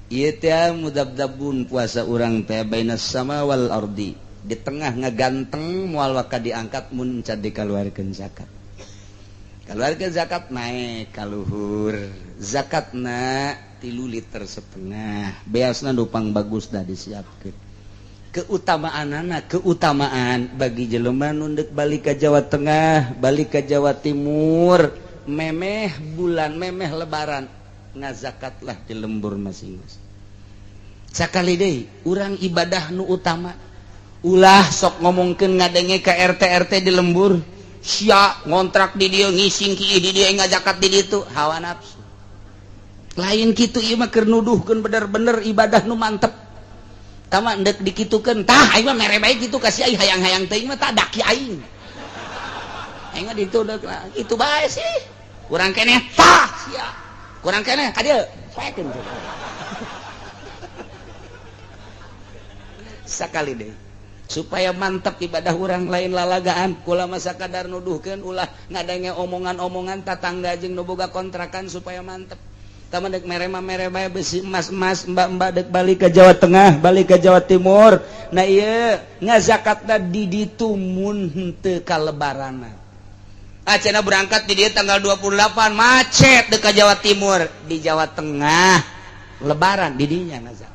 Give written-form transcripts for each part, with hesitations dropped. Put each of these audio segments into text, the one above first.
ieu teh mudabdabun puasa urang teh bainas sama wal ardi di tengah ngaganteng moal waka diangkat mun can dikaluarkeun zakat. Kaluarkeun zakat naik ka luhur. Zakatna 3 liter setengah. Beasna nupang bagus dah disiapkeun. Keutamaan bagi jelema nu deuk balik ka Jawa Tengah, balik ka Jawa Timur, memeh bulan, memeh lebaran, ngazakatlah di lembur masing-masing. Sakali deui urang ibadah nu utama ulah sok ngomongkeun ngadenge ka RT di lembur, sia ngontrak di dieu ngising ki di dieu ngazakat di ditu, hawa nafsu. Lain kitu ieu mah keur nuduhkeun bener-bener ibadah nu mantep. Tama ndek dikitukeun, tah aing mah mere bae kitu kasih aing hayang-hayang teuing mah tah daki aing. Aing mah ditu deuk kitu bae sih. Urang keneh tah sia. Kurang keneh ka dieu, saekeun. Sakali deui supaya mantap ibadah orang lain lalagaan kula mah sakadar nuduhkeun ulah ngadenge omongan-omongan tatangga jeung nu boga kontrakan supaya mantap. Tama dek mere bae besi emas-emas mbak-mbak dek balik ke Jawa Tengah, balik ke Jawa Timur. Nah ieu ngazakatna di ditu mun henteu ka lebaranna. Acenah berangkat di dieu tanggal 28 macet dek ka Jawa Timur, di Jawa Tengah lebaran di dinya ngazak.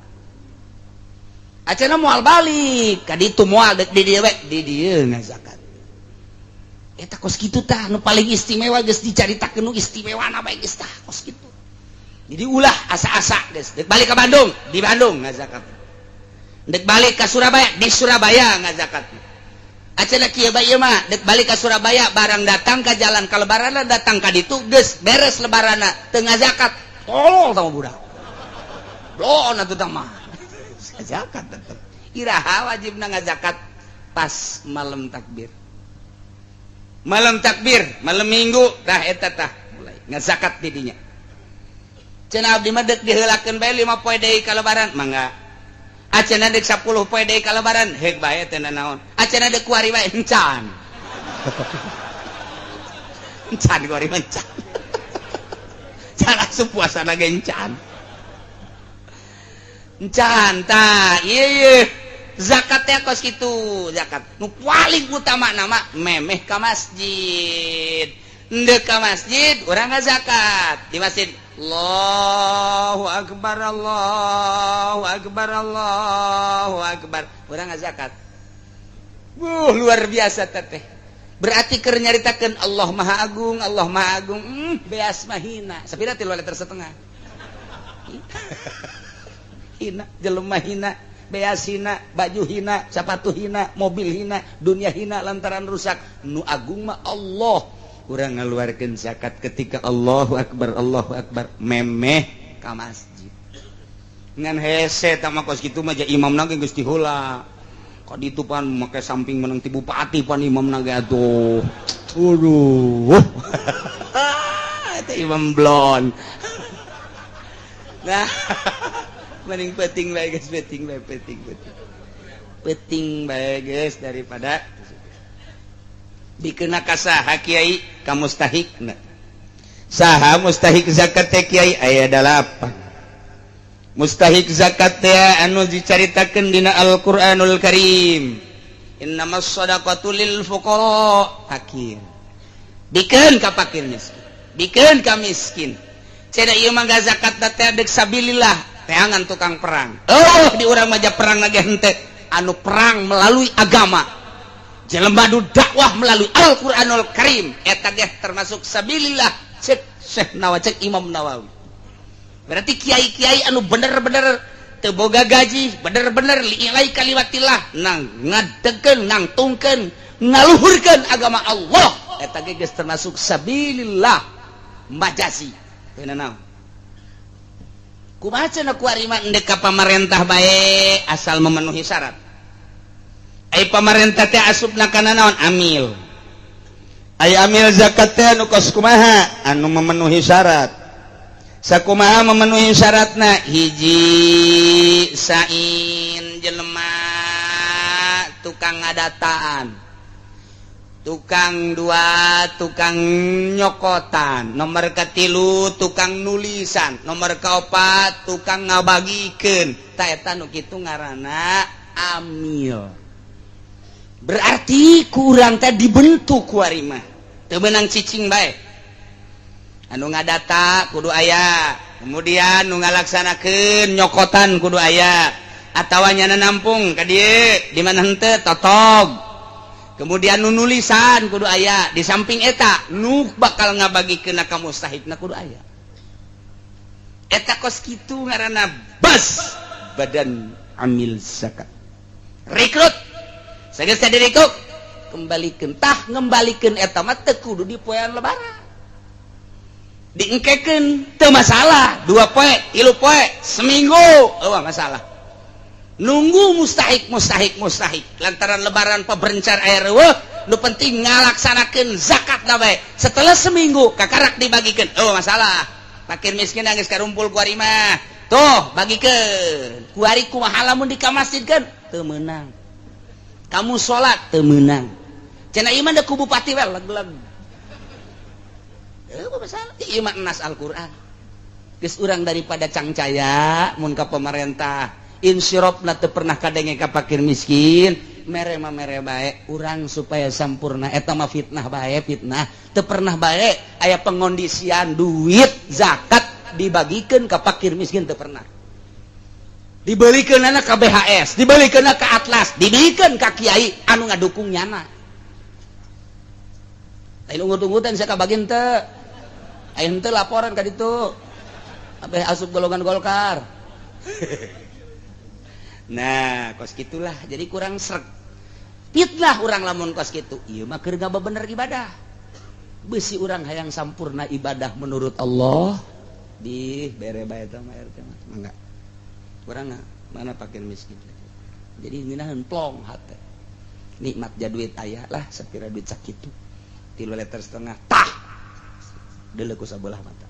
Acenah moal balik ka ditu moal dek di dieu we di dieu ngazakat. Eta kos kitu tah nu paling istimewa geus dicaritakeun nu istimewana bae geus tah kos kitu. Jadi ulah asa-asa geus dek balik ka Bandung, di Bandung ngazakat. Dek balik ka Surabaya, di Surabaya ngazakat. Acenah kieu bae ieu mah dek balik ka Surabaya barang datang ka jalan ka lebaranna datang ka ditu geus beres lebaranna teu ngazakat. Tolol tah budak. Blon atuh tah mah. Zakat tetap iraha wajibna ngazakat pas malam takbir, malam minggu tah eta tah mulai ngazakat di dinya. Cenah abdi mah deuk diheulakeun bae 5 poe deui ka lebaran mangga. Acenah deuk 10 poe deui ka lebaran heug bae teh naon. Acenah deuk kuari bae encan. Encan kuari encan. Can asup puasana ge encan. Encan tah ieu zakat teh kos kitu. Zakat nu paling utama nama memeh ka masjid. Endeu ka masjid urang ngazakat di masjid. Allahu akbar Allahu akbar Allahu akbar urang ngazakat. Luar biasa teh. Berarti keur nyaritakeun Allah Maha Agung, Allah Maha Agung. Beas mah hina. Sapira 3 liter setengah. Hina, jelema hina, beas hina, baju hina, sepatu hina, mobil hina, dunia hina lantaran rusak. Nu agung mah Allah. Urang ngaluarkeun zakat ketika Allahu Akbar memeh ka masjid. Ngan hese tah mah kos kitu mah ja imamna ge geus diheula. Ka ditu pan make samping menang ti bupati pan imamna ge atuh. Aduh. Eta imam blon. Nah, mending peting bae guys, peting bae guys daripada dikeuna ka saha kiai ka mustahikna. Saha mustahik zakat teh kiai aya 8. Mustahik zakat teh anu dicaritakeun dina Al-Qur'anul Karim. Innamas shadaqatu lil fuqara fakir. Dikeun ka fakir miskin. Dikeun ka miskin. Cenah ieu mah zakat teh deuk sabilillah. Teangan tukang perang. Oh, di urang mah perang lagi henteu. Anu perang melalui agama. Jelema nu dakwah melalui Al-Qur'anul Karim eta ge termasuk sabilillah cek Syekh Nawawi cek Imam Nawawi. Berarti kiai-kiai anu bener-bener teu boga gaji, bener-bener liilai kalimatillah nang ngadegkeun, nang tungkeun, ngaluhurkeun agama Allah. Eta ge geus termasuk sabilillah majazi. Teu naon. Kumaha cenah kuari mah endek ka pamarentah bae asal memenuhi syarat. Ai pamarentah teh asupna kana naon? Amil. Ai amil zakat teh anu kos kumaha? Anu memenuhi syarat. Sakumaha memenuhi syaratna? Hiji sain jelema tukang ngadataan. tukang 2 tukang nyokotan, nomor katilu tukang nulisan, nomor kaopat tukang ngabagikeun. Ta eta nu kitu ngaranna amil. Berarti ku urang teh dibentuk ku ari mah teu meunang cicing bae. Anu ngadata kudu aya, kemudian nu ngalaksanakeun nyokotan kudu aya, atawa nyana nampung ka dieu di mana henteu totog. Kemudian nu nulisan kudu aya, di samping eta nu bakal ngabagikeun ka mustahikna kudu aya. Eta kos kitu ngaranna bas badan amil zakat. Rekrut sageus dirikuk kembalikeun, tah ngembalikeun eta mah teu kudu di poean lebaran. Diengkekeun teu masalah, 2 poe, 3 poe, seminggu eueuh masalah. Nunggu mustahik lantaran lebaran paberencar aya reueuh, nu penting ngalaksanakeun zakat da bae. Setelah seminggu kakarak dibagikeun eueuh masalah. Fakir miskin geus karumpul ku ari mah tuh bagikeun ku ari kumaha lamun di ka masjidkeun teu meunang, kamu salat teu meunang, cenah ieu mah da ku bupati we leg-leg eueuh masalah. Ieu mah nas Al-Qur'an geus urang daripada cangcaya mun ka pemerintah insyirofna teu pernah kadenge ka fakir miskin, mere mah mere bae urang supaya sampurna. Eta mah fitnah bae, fitnah teu pernah bae aya pengondisian duit zakat dibagikeun ka fakir miskin, teu pernah. Dibelikeunana ka BHS, dibelikeunana ka Atlas, dibikeun ka kiai anu ngadukung nyana. Lain ungut-ungutan saya kabagin teu. Aya henteu laporan ka ditu. Abeh asup golongan Golkar. Nah, kos gitulah jadi kurang sreg. Fitnah urang lamun kos kitu. Ieu mah keur bener ibadah. Beusi urang hayang sampurna ibadah menurut Allah di bere bae eta mah RT mah. Mangga. Urang mana fakir miskin. Jadi ngeunaheun plong hate. Nikmat ja duit aya lah sapira duit sakitu. 3,5 liter tah. Deuleu ku sabelah mata.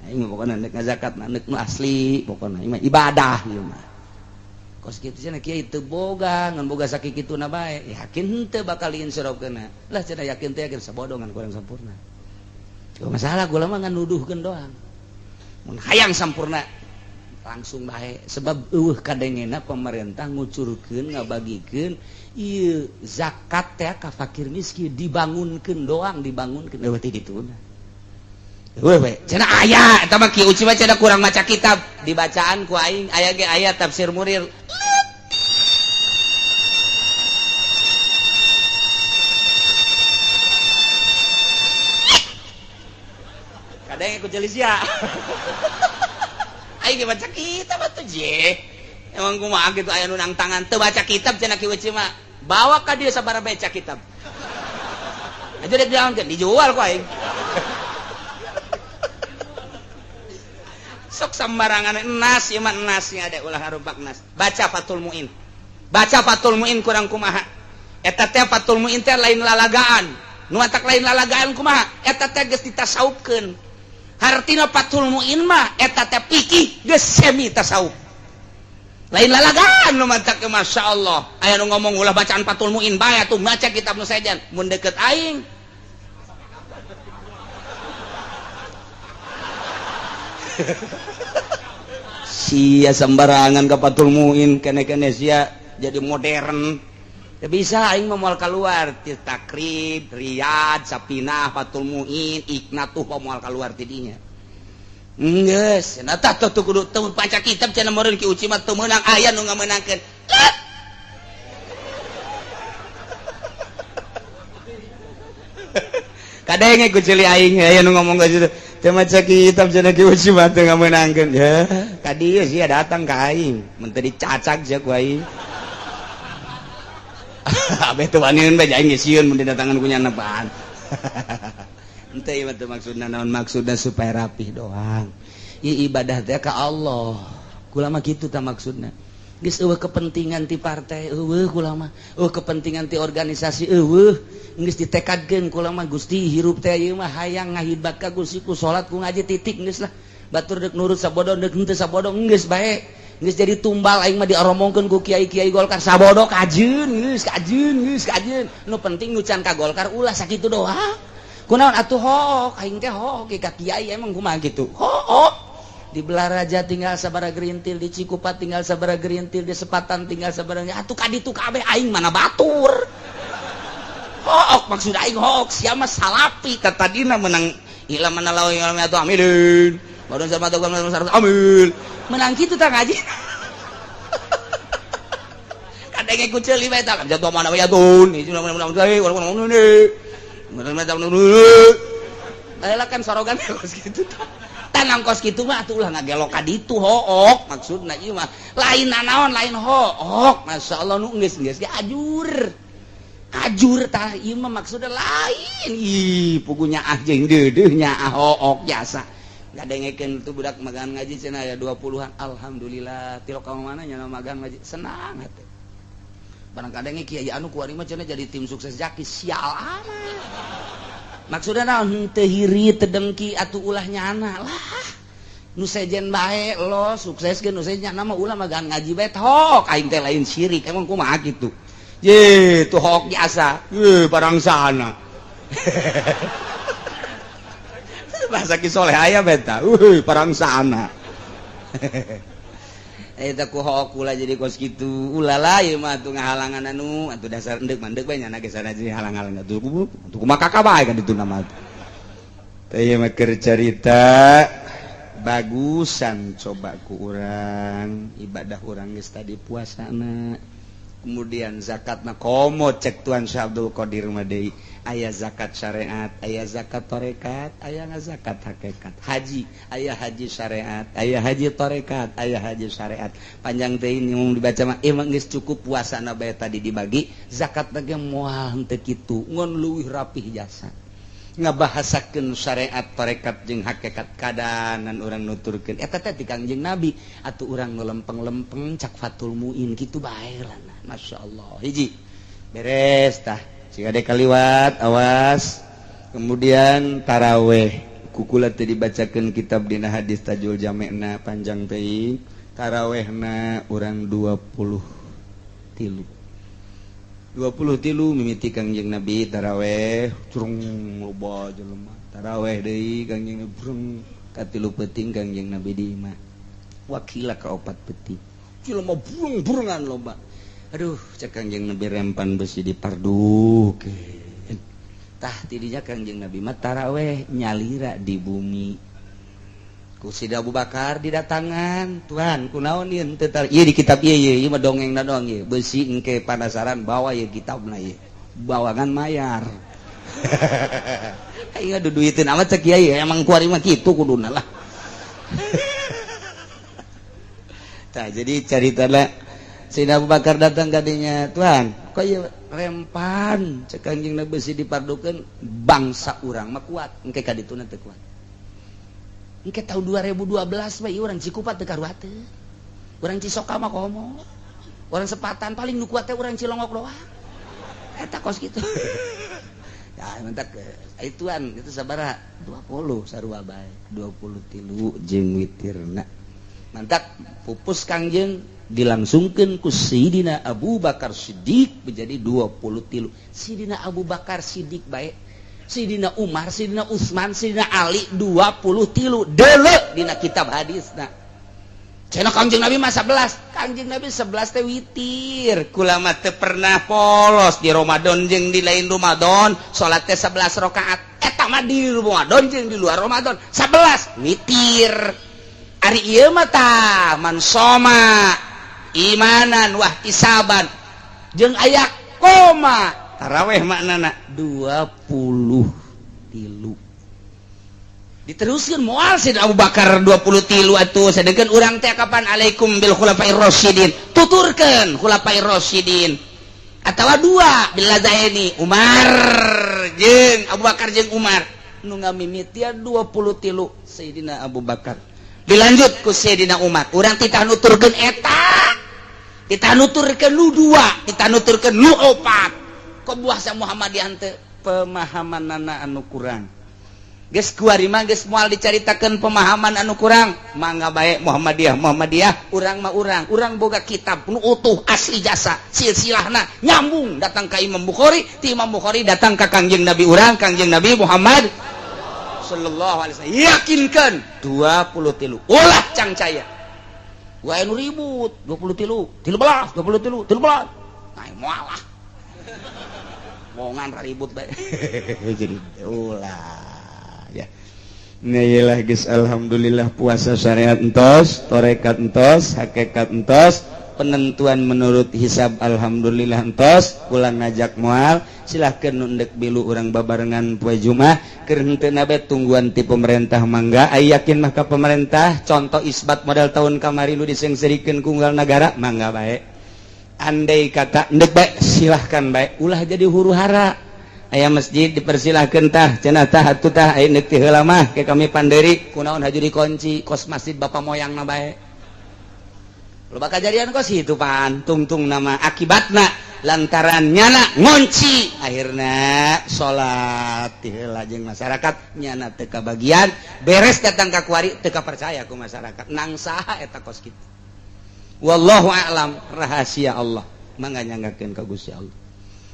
Aing mah pokona neuk ngazakat neuk nu asli, pokona ieu mah ibadah ieu mah. Kos kitu cenah kieu teu boga, ngan boga sakikituna bae, yakin henteu bakal diinsyirofkeunna. Lah cenah yakin teh yakin sabodongan kurang sampurna. Cuma masalah gula mah ngan nuduhkeun doang. Mun hayang sampurna langsung bae, sebab eueuh kadengena pemerintah ngucurkeun ngabagikeun ieu zakat teh ka fakir miskin dibangunkeun doang, dibangunkeun eueuh teh dituna. Weh, cenah aya eta mah kieu uci mah cenah kurang maca kitab, dibacaan ku aing aya ge aya tafsir Murir. Kadang ku jelisia. Aing ge baca kitab atuh je. Emang kumaha kitu aya nu nang tangan teu baca kitab cenah kieu uci mah. Bawa ka dieu sabaraha baca kitab. Aja dek diangkeun dijual ku aing. Sok sembarangan nas ieu mah nas nya ada ulah harumpak nas. Baca Fathul Muin. Baca Fathul Muin kurang kumaha. Eta teh Fathul Muin teh lain lalagaan. Nu atak lain lalagaan kumaha? Eta teh geus ditasawufkeun. Hartina Fathul Muin mah eta teh fikih geus semi tasawuf. Lain lalagaan nu matak masyaallah. Aya nu ngomong ulah bacaan Fathul Muin bae atuh maca kitab nu saejan. Mun deukeut aing sia sembarangan ka Fathul Muin kene-kene sia jadi modern. Ya bisa aing mah moal kaluar ti Takrib, Riyad, Sapinah, Fathul Muin, Iqnatuh moal kaluar ti dinya. Geus, cenah tah tuh kudu teu baca kitab cenah meureun ki uci mah teu meunang aya nu ngameunangkeun. Kadenge ku ceuli aing aya nu ngomong ka situ. Teu maca kitab cenah ki uci mah teu ngameunangkeun. Ya, ka dieu sia datang ka aing, mun teu dicacak sia ku aing. Abeh teu waniun bae aing geus sieun mun didatangan ku nyana paan. Henteu ieu mah teu maksudna naon, maksudna supaya rapih doang. Ieu ibadah teh ka Allah. Kula mah kitu tah maksudna. Geus eueuh kepentingan ti partai, eueuh kula mah. Eueuh kepentingan ti organisasi, eueuh. Geus ditekadkeun kula mah Gusti hirup teh ieu mah hayang ngahibat ka Gusti ku salat ku ngaji titik geus lah. Batur deuk nurut sabodo deuk henteu sabodo geus bae. geus jadi tumbal aing mah dioromongkeun ku kiai-kiai Golkar sabodo kajeun geus nu penting nu can ka Golkar ulah sakitu doang kunaon atuh hook aing teh hook ka kiai emang kumaha gitu hook di Belaraja tinggal sabaraha gerintil di Cikupa tinggal sabaraha gerintil di Sepatan tinggal sabaraha atuh kaditu kabeh aing mana batur hook maksud aing hook sia mah salapi ka tadina menang ila mana lawan ilmu atuh amilin baru sama tuh amil menang gitu tak ngaji kadang ikut celi beta jatuh mana ya tun ini cuma menang saya orang ini menang kan sorogan kos gitu tanang kos gitu mah tuh ulah ngagelok kaditu hook maksudna ieu mah lain nanaon lain hook masyaallah nu geus ge ajur tah ieu mah maksudna lain ih pugunya ah jeung deudeuh nya hook jasa ngadengekeun tuh budak magang ngaji cenah aya 20-an alhamdulillah tilok ka mana nya magang ngaji senang hate barang kadenge kiai anu kuari mah cenah jadi tim sukses jaki sial amat maksudna naon teu hiri teu dengki atuh ulah nyana lah nu sejen bae lo sukseskeun nu sejen nyana mah ulah magang ngaji bae hok aing teh lain syirik emang kumaha kitu ye tuh hok jasa ye barang sana bahasa kisoleh aya beta parang sana eta ku hook ulah jadi kos kitu ulah lah ieu mah atuh ngahalangan anu atuh dasar endek mandek bae nya ge sana jadi halang-halang atuh kumaha kakak bae kan itu nama teh ieu mah keur carita bagusan coba ku urang ibadah urang geus tadi puasana kemudian zakatna komo cek Tuan Syekh Abdul Qadir mah deui aya zakat syariat aya zakat tarekat aya zakat hakikat haji aya haji syariat aya haji tarekat aya haji syariat panjang teh ini mun dibaca mah emang geus cukup puasana bae tadi dibagi zakat ge moal henteu kitu ngon leuwih rapih jasa ngabahasakeun syariat tarekat jeung hakikat kadanan urang nuturkeun eta teh ti Kangjeng Nabi atuh urang nu lempeng-lempeng cak Fathul Muin kitu bae lah masyaallah hiji beres tah jika ada kaliwat awas kemudian taraweh kukula teh dibacakeun kitab dina hadis tajul jamekna panjang teh tarawehna urang 23 mimiti Kangjeng Nabi taraweh curung loba jelema taraweh deui Kangjeng Nabi brung ka 3 peuting Kangjeng Nabi di imah wakila ka 4 peuting jelema burung-burungan loba aduh cek Kangjeng Nabi rempan besi dipardukeun tah tidinya Kangjeng Nabi mah taraweh nyalira di bumi ku Sidi Abu Bakar didatangan Tuhan kunaon ieu teu tar ieu di kitab ieu mah dongengna doang ieu beusi engke panasaran bawa ieu kitabna ieu bawangan mayar aing adu duiteun amat cek ieu emang kuari mah kitu kuduna lah tah jadi caritana Sidi Abu Bakar datang kadinya Tuhan kok ieu rempan cek Kangjeng Nabi beusi dipardukeun bangsa urang mah kuat engke kadituna teu kuat engke tahun 2012 bae urang Cikupa teu karuat teu urang Cisoka mah komo urang Sepatan paling nu kuat teh urang Cilongok doang eta kos kitu ya mentak ituan itu sabaraha 20 sarua bae 23 jeung witirna mantak pupus Kangjeng dilangsungkeun ku Sayyidina Abu Bakar Siddiq menjadi 23 Sayyidina Abu Bakar Siddiq bae Sayyidina Umar Sayyidina Utsman Sayyidina Ali 23 deuleu dina kitab hadisna cenah Kangjeng Nabi mah 11 Kangjeng Nabi 11 teh witir kula mah teu pernah polos di Ramadan jeung di lain Ramadan salat teh 11 rakaat eta mah di Ramadan jeung di luar Ramadan 11 witir ari ieu mah tah man soma imanan wahtisaban jeung aya koma taraweh maknana 23 diteruskeun moal Sayyidina Abu Bakar 23 atuh sadegeun urang teh kapan alaikum bil khulafair rasyidin tuturkeun khulafair rasyidin atawa 2 bil ladaini Umar jeung Abu Bakar jeung Umar nu ngamimitian 23 Sayyidina Abu Bakar dilanjut ku Sayyidina Umar urang titah nuturkeun eta kita nuturkeun nu 2 kita nuturkeun nu 4 kok buah sa Muhammadiyah teh pemahamanana anu kurang geus kuari mah geus moal dicaritakeun pemahaman anu kurang mangga bae Muhammadiyah urang mah urang boga kitab nu utuh asli jasa silsilahna nyambung datang ka Imam Bukhari ti Imam Bukhari datang ka Kangjeng Nabi urang Kangjeng Nabi Muhammad sallallahu alaihi wasallam yakinkeun 23 ulah cangcaya wae nu ribut 23 moal lah mongan ribut bae jadi ulah ya nyayilah geus alhamdulillah puasa syariat entos torekat entos hakikat entos penentuan menurut hisab alhamdulillah entos ulang ngajak moal silahkeun nu endek bilu urang babarengan poe Jumat keur henteu na bae tungguan ti pemerintah mangga aya yakin mah ka pemerintah contoh isbat modal tahun kamari nu disengserikeun ku unggal negara mangga bae andai kata endek bae silahkan bae ulah jadi huru-hara aya masjid dipersilahkeun tah cenah tah atuh tah aya neuk ti heula mah ke kami panderi kunaon haju dikunci kos masjid bapa moyangna bae loba kajadian kos itu pan tungtung nama akibatna lantaran nyana ngunci akhirna salat ti heula jeung masyarakat nyana teu kabagian beres datang ka kuari teu percaya ku masyarakat nang saha eta kos kitu wallahu a'lam rahasia Allah mangga nyanggakeun ka Gusti Allah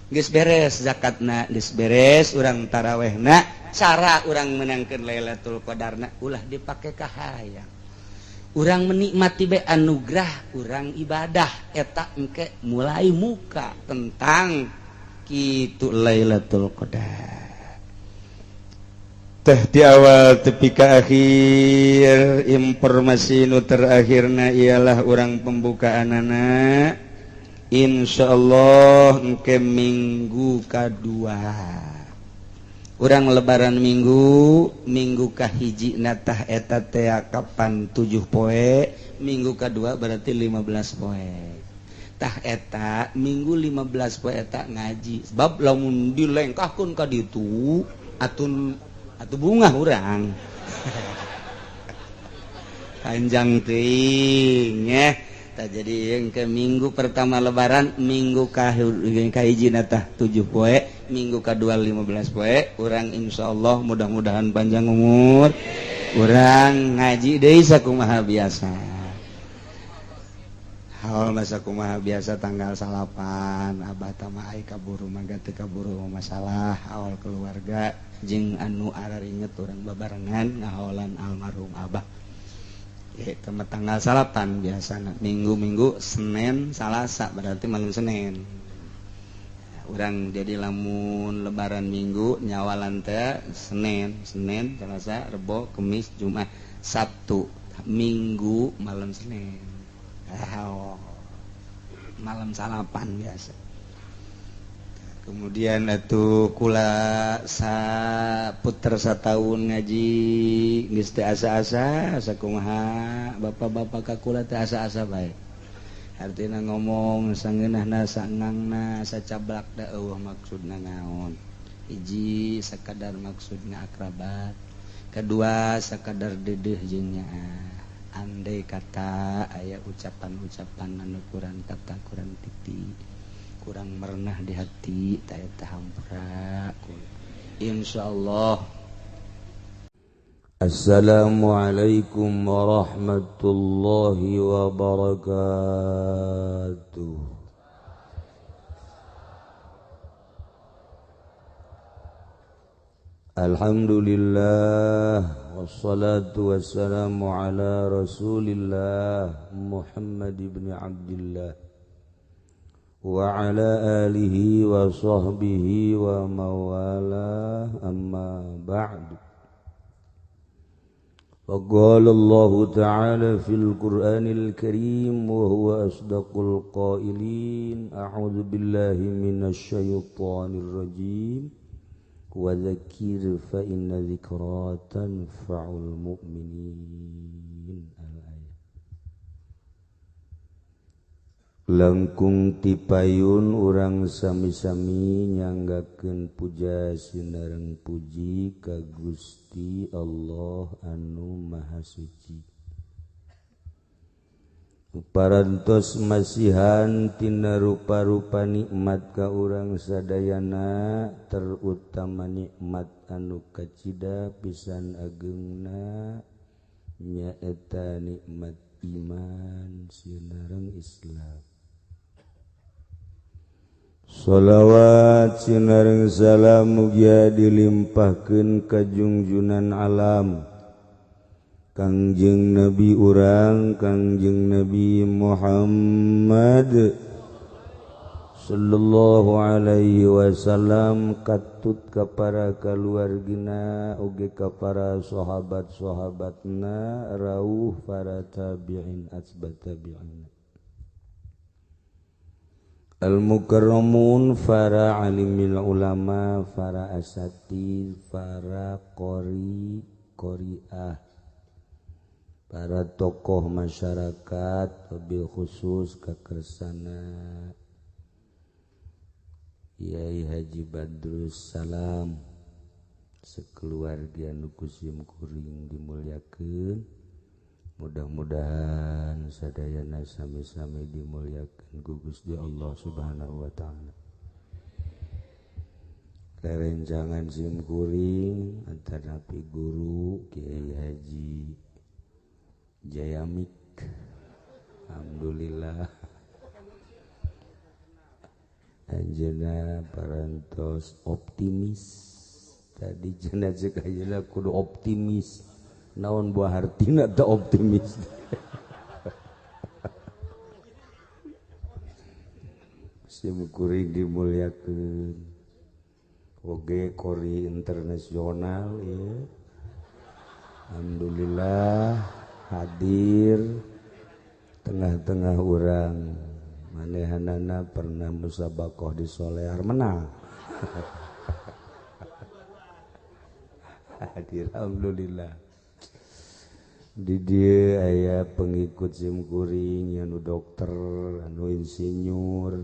geus beres zakatna geus beres urang tarawehna cara urang menangkeun Lailatul Qadarna ulah dipake ka hayang urang menikmati be anugerah urang ibadah eta engke mulai muka tentang kitu Lailatul Qadar teh di awal tepi ka akhir informasi nu terakhirna ialah urang pembukaanana insyaallah engke minggu kadua urang lebaran minggu kahiji natah eta teh kapan 7 poe minggu kadua berarti 15 poe tah eta minggu 15 poe eta ngaji sebab lamun dilengkahkeun ka ditu atuh bunga urang panjang teuing tak jadi yang ke minggu pertama lebaran minggu kahiji natah 7 poe minggu kedua 15 poe urang insyaallah mudah-mudahan panjang umur urang ngaji deui sakumaha biasa haul masa kumaha biasa tanggal 8 abah tamah ai kaburu mangga teu kaburu masalah awal keluarga jeung anu araringet urang babarengan ngaholan almarhum abah tanggal 8 biasana minggu Senin Salasa berarti malam Senin urang jadi lamun lebaran minggu nyawalan teh Senin Selasa Rebo Kamis Jumat Sabtu Minggu malam Senin malam salapan biasa kemudian atuh kula puter sataun ngaji geus teu asa-asa sakumaha bapak-bapak ka kula teu asa-asa bae artina ngomong sangeunahna sangangna sacablak da eueuh maksudna naon hiji sakadar maksudna akrabat kedua sakadar deudeuh jeung nyaah andai kata aya ucapan-ucapan anu kurang kata kurang titik kurang merenah di hati taya tahampura insyaallah. Assalamualaikum warahmatullahi wabarakatuh. Alhamdulillah wassalatu wassalamu ala Rasulillah Muhammad ibn Abdullah wa ala alihi wa sahbihi wa mawala amma ba'du. Wa qala Allah ta'ala fil Qur'anil Karim wa huwa asdaqul qailin a'udzu billahi minasy syaithanir rajim wa dzakir fa inna dzikra tanfa'ul mu'minin. Langkung tipayun urang sami-sami nyanggakeun puja sinareng puji ka Gusti Allah anu Maha Suci. parantos masihan tina rupa-rupa nikmat ka urang sadayana terutama nikmat anu kacida pisan ageungna nyaeta nikmat iman sinareng Islam. Shalawat sinareng salam mugia dilimpahkeun ka junjunan alam Kangjeng Nabi urang Kangjeng Nabi Muhammad sallallahu alaihi wasallam katut ka para kaluargina oge ka para sahabat-sahabatna rawuh para tabi'in asbat tabi'in al-mukarramun para alimil ulama para asatid para qari'ah para tokoh masyarakat wabil khusus kakersana Yai Haji Badrus Salam sekeluarga nu kusim kuring dimuliakeun mudah-mudahan sadayana sami-sami dimuliakeun ku Gusti Allah Subhanahu wa taala. Rerencangan sim kuring antara pi guru Kiai Haji Jayamik alhamdulillah anjeunna parantos optimis tadi cenah ceuk ayeuna kudu optimis naon buah hartina teh optimis sim kuring dimuliakeun oge kori internasional ya alhamdulillah hadir tengah-tengah urang manehanana pernah musabaqah di Solear menang hadir alhamdulillah di dieu aya pengikut sim kuring anu dokter anu insinyur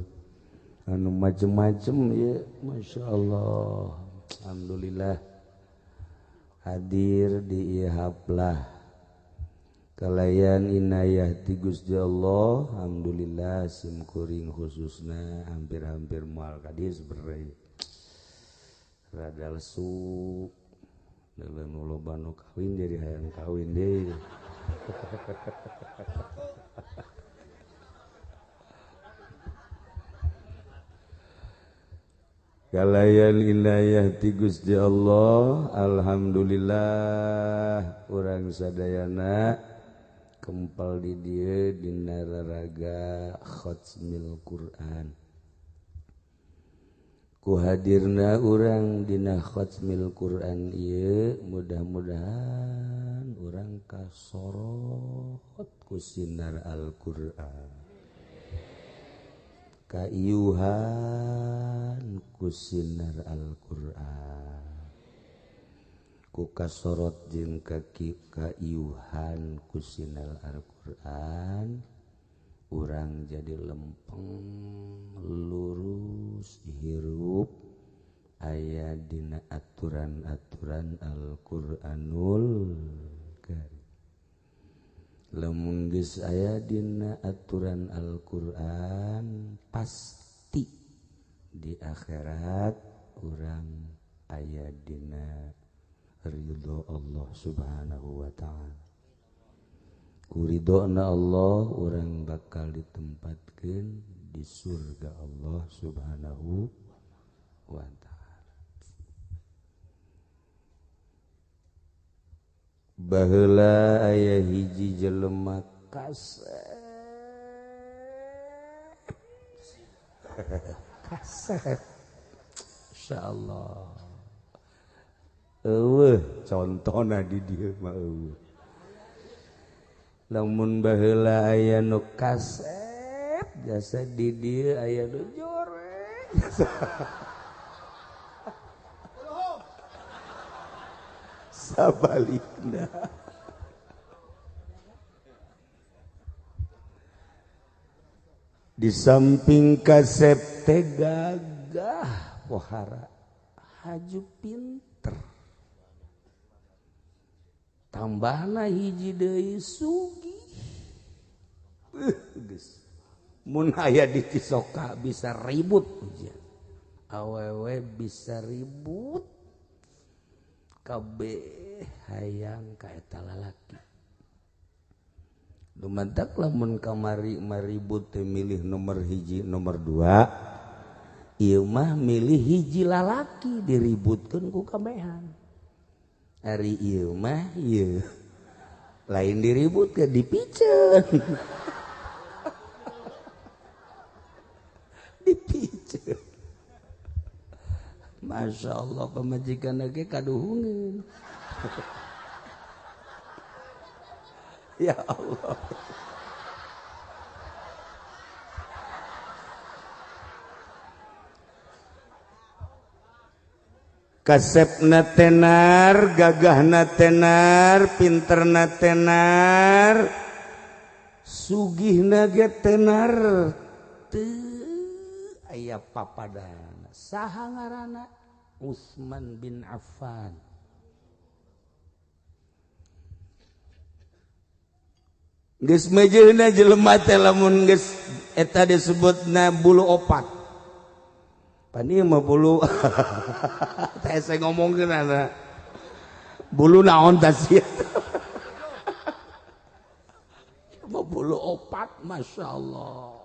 anu macem-macem ya masyaallah alhamdulillah hadir di ihaplah kalayan inayah ti Gusti Allah alhamdulillah sim kuring khususna hampir-hampir moal ka dieu sebenarnya rada lesu dalam nu loba nu kawin jadi hayang kawin deui kalayan inayah ti Gusti Allah alhamdulillah urang sadayana kempal di dieu dina raraga khatmil Quran ku hadirna urang dina khatmil Quran ieu mudah-mudahan urang kasorot ku sinar Al-Qur'an kaiuhan ku sinar Al-Qur'an ku kasorot jeung kaiuhan ku sinar Al-Qur'an urang jadi lempeng lurus hirup aya dina aturan-aturan Al-Qur'anul Karim lamun geus aya dina aturan Al-Qur'an pasti di akhirat urang aya dina ridho Allah Subhanahu wa ta'ala ku ridona Allah urang bakal ditempatkeun di surga Allah Subhanahu wa ta'ala. Baheula aya hiji jelema kasep insyaallah contona di dieu mah eueuh lamun baheula aya nu kasep jasa di dieu aya nu joreng sabalikna di samping kasep teh gagah pohara haju pinter tambahna hiji deui sugih geus mun aya di Cisoka bisa ribut ujian awewe bisa ribut kabeh hayang ka eta lalaki lumantak lamun kamari maribut teh milih nomor hiji nomor 2 ieu mah milih hiji lalaki diributkeun ku kabehan ari ieu mah ieu lain diribut ke dipiceun dipiceun Masya Allah pemajikan lagi kaduhungeun ya Allah kasepna tenar gagahna tenar pinterna tenar sugihna ge tenar teu aya papadana saha ngaranna Utsman bin Affan geus mejeuna jelema teh lamun geus eta disebutna bulu opat pan ieu mah bulu teh saya ngomongkeun ana bulu naon tah sia mah bulu opat masyaallah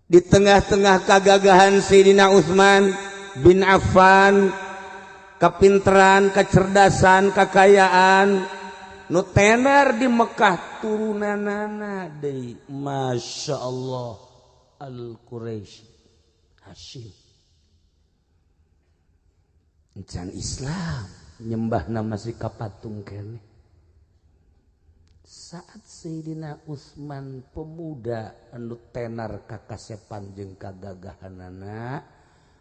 di tengah-tengah kagagahan Sayyidina Utsman bin Affan kapinteran kecerdasan kekayaan nu tenar di Mekah turunanana deui Masya Allah Al-Quraisy Hashim encan Islam nyembahna masih kapatung keneh saat Sayyidina Utsman pemuda anu tenar kakasepan jeung kagagahanana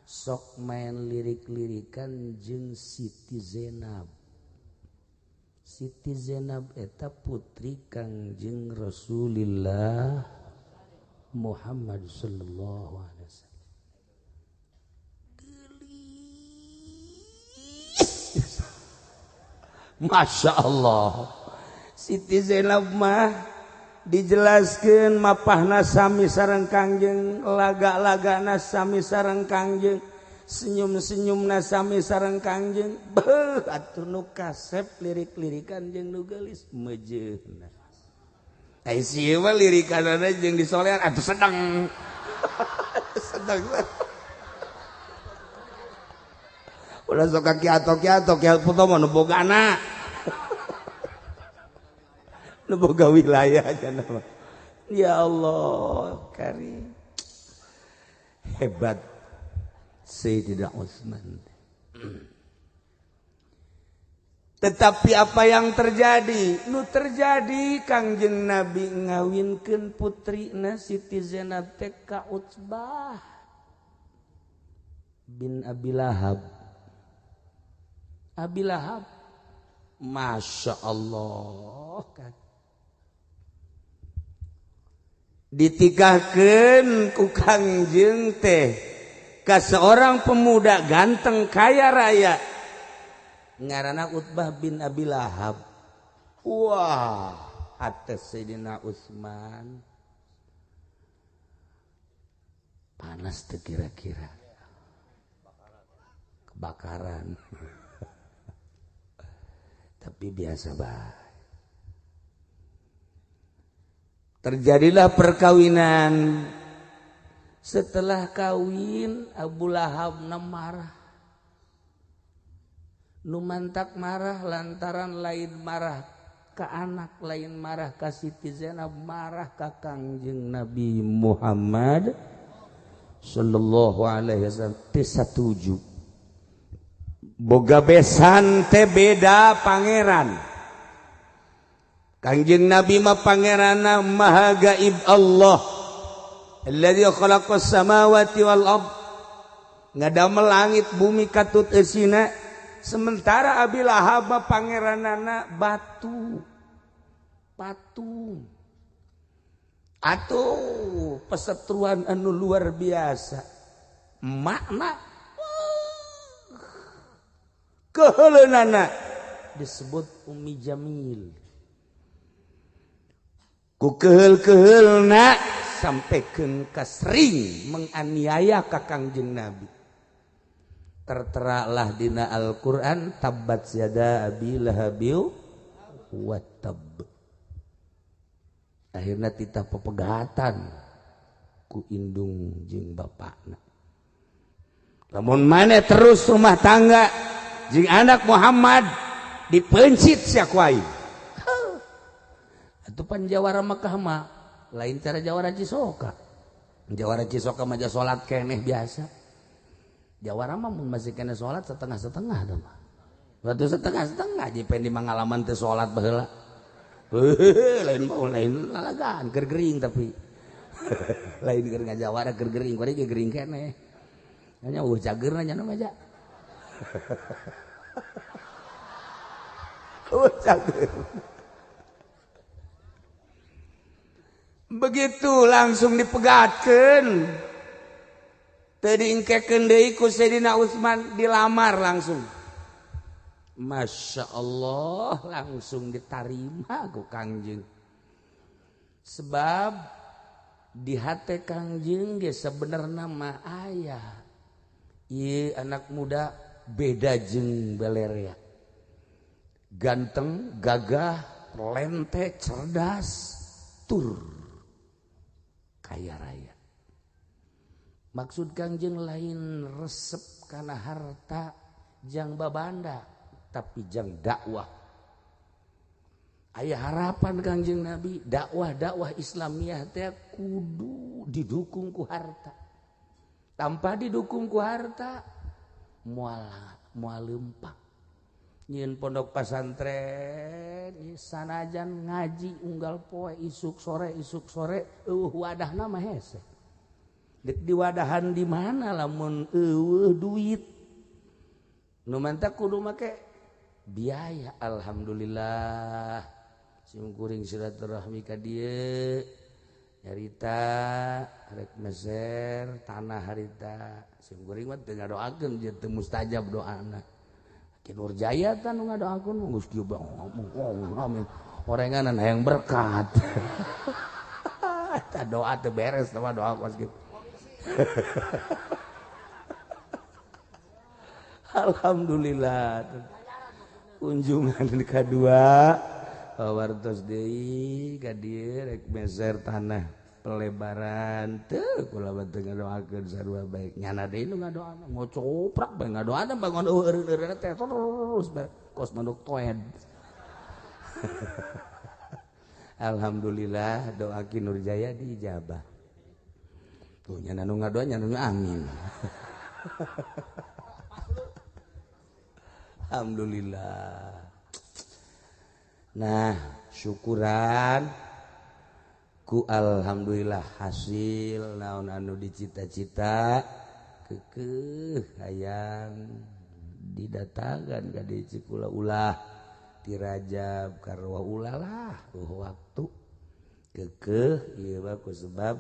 sok main lirik-lirikan jeung Siti Zainab. Siti Zainab eta putri Kangjeng Rasulillah Muhammad sallallahu alaihi wasallam. Masya Allah. Siti Zainab mah dijelaskeun mapahna sami sareng Kangjeng, laga-lagana sami sareng Kangjeng, senyum-senyumna sami sareng Kangjeng. Beuh atuh nu kasep lirik-lirikan jeung nu geulis mejeuna. Ai sieu mah lirikanana jeung disolean atuh sedeng. Sedeng. Ulah sok kiatok-kiatok ya puto mah nu bogana. Nu boga wilayah aja nama. Ya Allah karim. Hebat Sayyidina Utsman. Tetapi apa yang terjadi? Nu terjadi Kangjeng Nabi ngawinkeun putrina Siti Zainab teh ka Utsbah bin Abi Lahab. Abi Lahab Masya Allah kan ditikahkeun ku Kangjeng teh ka seorang pemuda ganteng kaya raya ngaranna Utbah bin Abi Lahab. Wah, atas Sayyidina Utsman panas teh kira-kira kebakaran. Tapi biasa bae. Terjadilah perkawinan. Setelah kawin Abu Lahab marah. Nu mantak marah lantaran lain marah ka anak, lain marah ka Siti Zainab, marah ka Kangjeng Nabi Muhammad sallallahu alaihi wasallam teu satuju. Boga besan teh beda pangeran. Kangjeng Nabi mah pangeranna Maha Gaib Allah. Alladzi khalaqas samawati wal ard. Ngadamel langit bumi katut eusina. Sementara Abi Lahab mah pangeranana batu. Patung. Atuh pesetruan anu luar biasa. Makna keheuleunaana disebut Ummi Jamil. ku keheul-keheulna sampaikan ka sering menganiaya ka Kangjeng Nabi. Terteralah dina Al-Qur'an tabbat yada abi lahabil wa tab. Akhirna titah pepegatan ku indung jeung bapakna. Lamun maneh terus rumah tangga jeung anak Muhammad dipencit sia ku aing. Atuh pan jawara Makkah mah lain cara jawara Cisoka. Jawara Cisoka mah salat keneh biasa. Jawara mah mun masih kena salat setengah-setengah dah mah. Waktu setengah-setengah jipen di mangalaman teh salat baheula. Lain lalagaan keur gering tapi. Lain keur ngajawara keur gering, bari ge gering keneh. Nya cageurna nya mah ja. Cager. Begitu langsung dipegatkeun. Tadi ingkekeun deui ku Sayyidina Utsman dilamar langsung. Masya Allah langsung diterima ku Kangjeng. Sebab di hati Kangjeng ge sebenarnya mah aya. Ieu anak muda beda jeung Belerea. Ganteng, gagah, lente, cerdas, tur kaya raya. Maksud Kangjeng lain resep kana harta jang babanda tapi jang dakwah. Aya harapan Kangjeng Nabi dakwah Islamiyah teh kudu didukung ku harta. Tanpa didukung ku harta moal leumpang. Nyieun pondok pesantren sanajan ngaji unggal poe isuk sore wadahna mah hese. Di wadahan di mana lamun duit nu mantap kudu make biaya. Alhamdulillah simkuring silaturahmi ka dieu nyarita rek meser tanah harita simkuring mah teu ngadoakeun jeung teu mustajab doana. Ki Nurjaya tah nu ngadoakeun geus kieu amin orenganan hayang berkat. Tah doa teu beres tah doa pas kitu. Alhamdulillah kunjungan kedua wartos deui ka dieu rek meser tanah pelebaran teu kula teu ngadoakeun sarua baik nyana deui nu ngadoana mau coprak bae ngadoana bangun eueureun teh terus kos manuk toed. Alhamdulillah doa Ki Nurjaya diijabah. Tuh nyana nu ngadoa nyana nu amin. Alhamdulillah. Nah, syukuran ku alhamdulillah hasil naon anu dicita-cita keukeuh hayang didatangan ka di Cikula ulah ti Rajab karwa ulah lah waktu keukeuh ieu mah ku sebab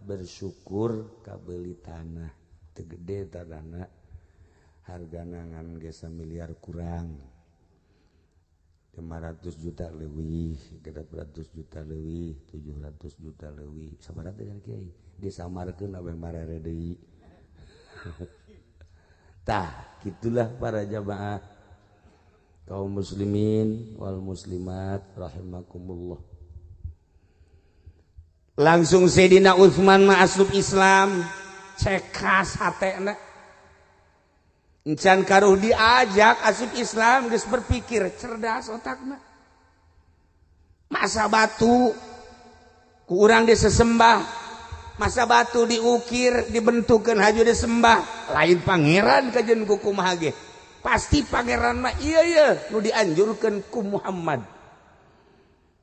bersyukur kabeli tanah teu gede tanahna hargana ngan ge 1 miliar kurang 500 juta leuwih 800 juta leuwih 700 juta leuwih sabaraha teh Kiai disamarkeun awe marere deui. Tah gitulah para jamaah kaum muslimin wal muslimat rahimakumullah. Langsung Sayyidina Utsman mah asup Islam cekas hatena encan karuh diajak asup Islam geus berpikir cerdas otakna. Masa batu ku urang disesembah, masa batu diukir dibentukkeun haju disembah, lain pangeran kajeun ku kumaha ge. Pasti pangeran mah ieu nu dianjurkeun ku Muhammad.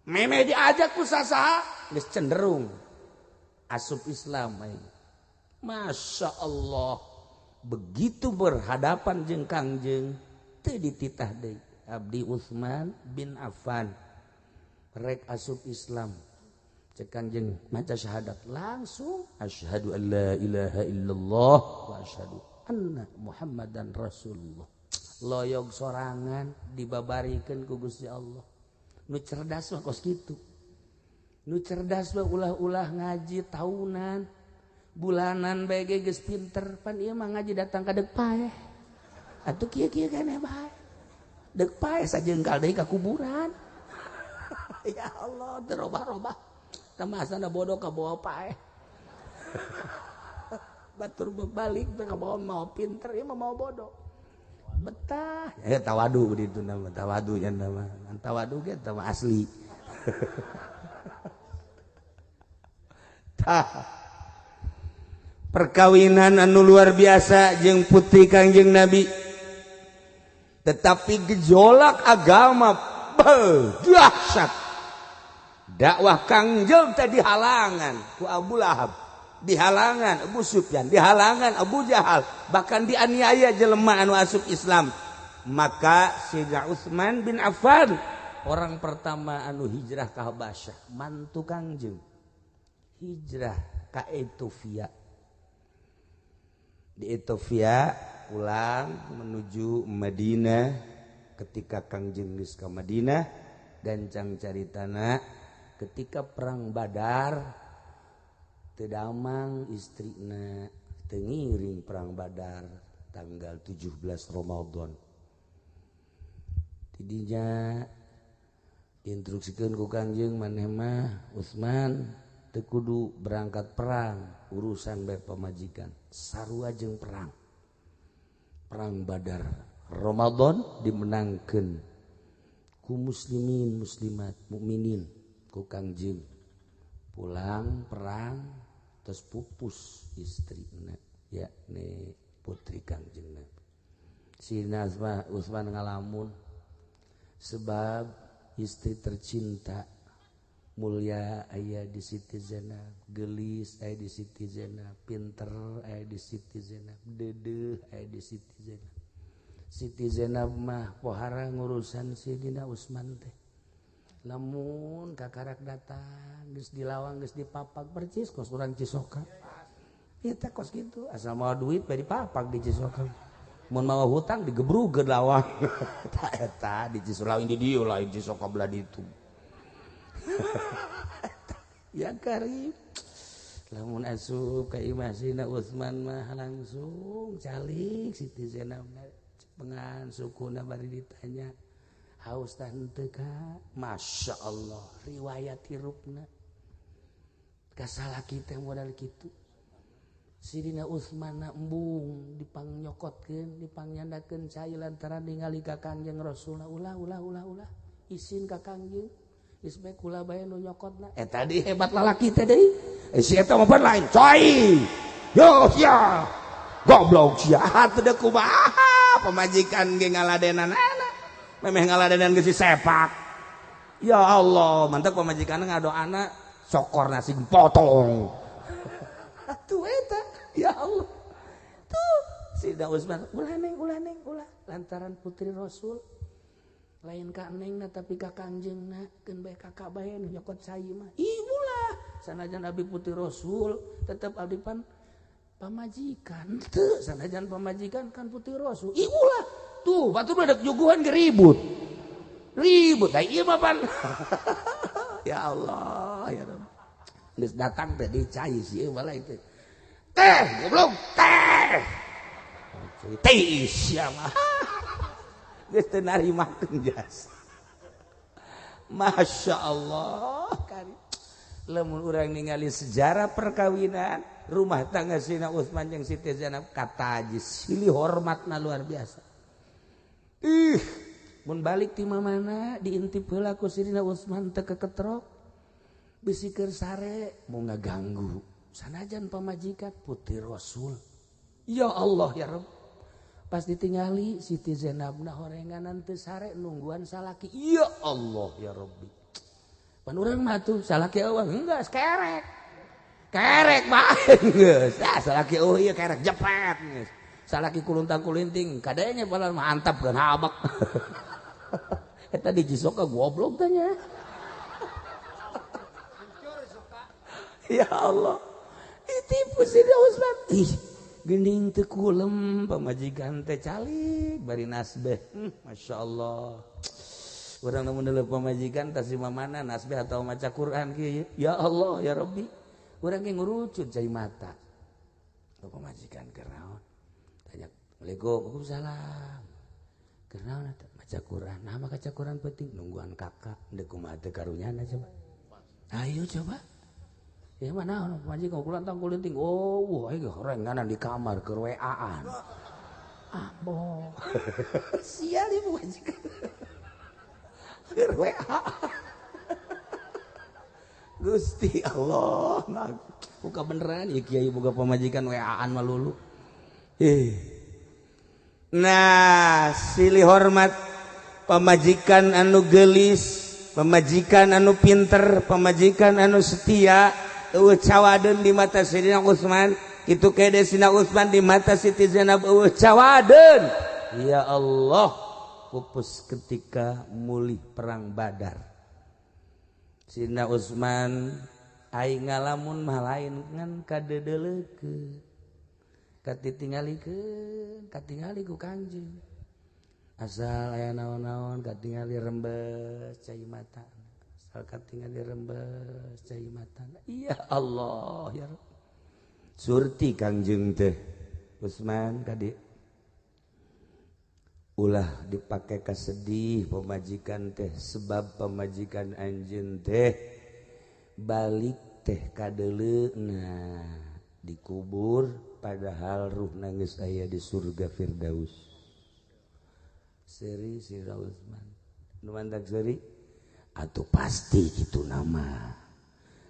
Meme diajak ku sasaha geus cenderung asup Islam. Masya Allah begitu berhadapan jeung Kangjeng teu dititah deui. Abdi Utsman bin Affan rek asup Islam cek Kangjeng maca syahadat langsung asyhadu an la ilaha illallah wa asyhadu anna Muhammadan Rasulullah. Loyog sorangan dibabarikeun ku Gusti Allah. Nu cerdas mah kos kitu. nu cerdas mah ulah-ulah ngaji tahunan bulanan bae geus pinter pan ieu mah ngaji datang ka deuk paeh atuh kieu-kieu keneh bae deuk paeh sajengkal deui ka kuburan. Ya Allah terobah-robah tamasana bodoh ka bawa paeh batur balik ka bawa mau pinter ieu mah mau bodoh betah tawadu ditu nama tawadu nya nama tawadu ge tah asli. Perkawinan anu luar biasa jeung putri Kangjeng Nabi tetapi gejolak agama dahsyat dakwah Kangjeng tadi halangan ku Abu Lahab dihalangan Abu Sufyan dihalangan Abu Jahal bahkan dianiaya jelema anu asup Islam maka Sayyidina Utsman bin Affan orang pertama anu hijrah ka Habasyah mantu Kangjeng hijrah ke Ethiopia. Di Ethiopia pulang menuju Madinah ketika Kangjeng geus ka Madinah gancang caritana ketika perang Badar teu damang istrina teu ngiring perang Badar tanggal 17 Ramadan. Tidinya diinstruksikeun ku Kangjeng maneh mah Utsman teu kudu berangkat perang urusan bae pamajikan sarua jeung perang Badar Ramadan dimenangkeun ku muslimin muslimat mukminin ku Kangjeng pulang perang terus pupus istrina yakni putri Kangjeng Sina Utsman ngalamun sebab istri tercinta mulia aya di Siti Zainab gelis aya di Siti Zainab pinter aya di Siti Zainab deudeuh aya di Siti Zainab. Siti Zainab mah pohara ngurusan Sidina Utsman teh lamun kakarak datang geus dilawang geus dipapag percis kos urang Cisoka ieu teh kos kitu asal mawa duit bae dipapag di Cisoka mun mawa hutang digebrugeun lawang tah eta di Cisolawing di dieu lain Cisoka belah ditu. Ya Karim lamun asup ka imah Sidina Utsman mah langsung calik Siti Zainab pengan sukuna bari ditanya haus tah henteu ka Masya Allah riwayat hirupna kasalaki teh modal kitu Sidina Utsman embung dipangnyokotkeun dipangnyandakeun cai lantaran ningali ka Kangjeng Rasulna ulah isin ka Kangjeng geus bae kula bae nu nyokotna tadi hebat lalaki teh deui si eta mah lain coy yo sia goblok sia teu deuk kumaha pamajikan ge ngaladenanana memeh ngaladenan geus sepak ya Allah mantep pamajikanna ngadoana sokor nasi potong atuh eta ya Allah tuh Sidina Utsman ulah lantaran putri Rasul lain ka nengna tapi ka Kangjengna keun bae kakak bae nu nyokot cai mah ibulah sanajan abdi putri Rasul tetep abdi pamajikan teu sanajan pamajikan kan putri Rasul ibulah tuh batur badak juguhan ge ribut da ieu mah pan ya Allah ya Rabb geus datang teh di cai si ieu balai teh goblok teh sia mah geus teu narimakeun jasa. Masya Allah Karim lamun urang ningali sejarah perkawinan rumah tangga Sidina Utsman jeung Siti Zainab kata ajis silih hormatna luar biasa mun balik ti mamana diintip heula ku Sidina Utsman teu keketrok bisi keur sare mau ngaganggu sanajan pamajikan putri Rasul ya Allah ya Rabb pas ditingali Siti Zainab na horenganan teu sare nungguan salaki ya Allah ya Rabbi pan urang mah tuh salaki eueuh enggeus kerek bae geus salaki eueuh ieu kerek jepret geus salaki kuluntang-kulinting kadenya bala mantap kan habak eta di Cisoka goblok tanya ya Allah ditipu Sidina Utsman gending teu kulem pamajikan teh calik bari nasbeh Masya Allah urang namun dulu pamajikan tas mana nasbih atau maca Quran kieu ya Allah ya Rabbi urang ge ngurucut cai mata pamajikan keur naon tanya Waalaikumsalam keur naon eta maca Quran nah maka maca Quran penting nungguan kakak deuk kumaha teu karunyana coba ayo coba ya mana pamajikan kulan tang kulinting oh aing horenganan di kamar keur WA-an boh sial ibu pamajikan keur WA Gusti Allah buka beneran ya kiai boga pamajikan WA-an malulu nah silih hormat pamajikan anu gelis pamajikan anu pinter pamajikan anu setia eueuh cawadeun di mata Sayyidina Utsman kitu kede Sayyidina Utsman di mata Siti Zainab eueuh cawadeun ya Allah pupus ketika mulih perang Badar Sayyidina Utsman aing ngalamun mah lain ngan kadedeleukeun katingali ku Kangjeng asal aya naon-naon katingali rembes cai mata asal katingali rembes cai mata ya Allah ya Rabb surti Kangjeng teh Utsman kadi ulah dipake kasedih pemajikan teh sebab pemajikan anjeun teh balik teh kadeleuna dikubur padahal ruh nangis aya di surga Firdaus seri Sayyidina Utsman nu mantak seri atuh pasti kitu nama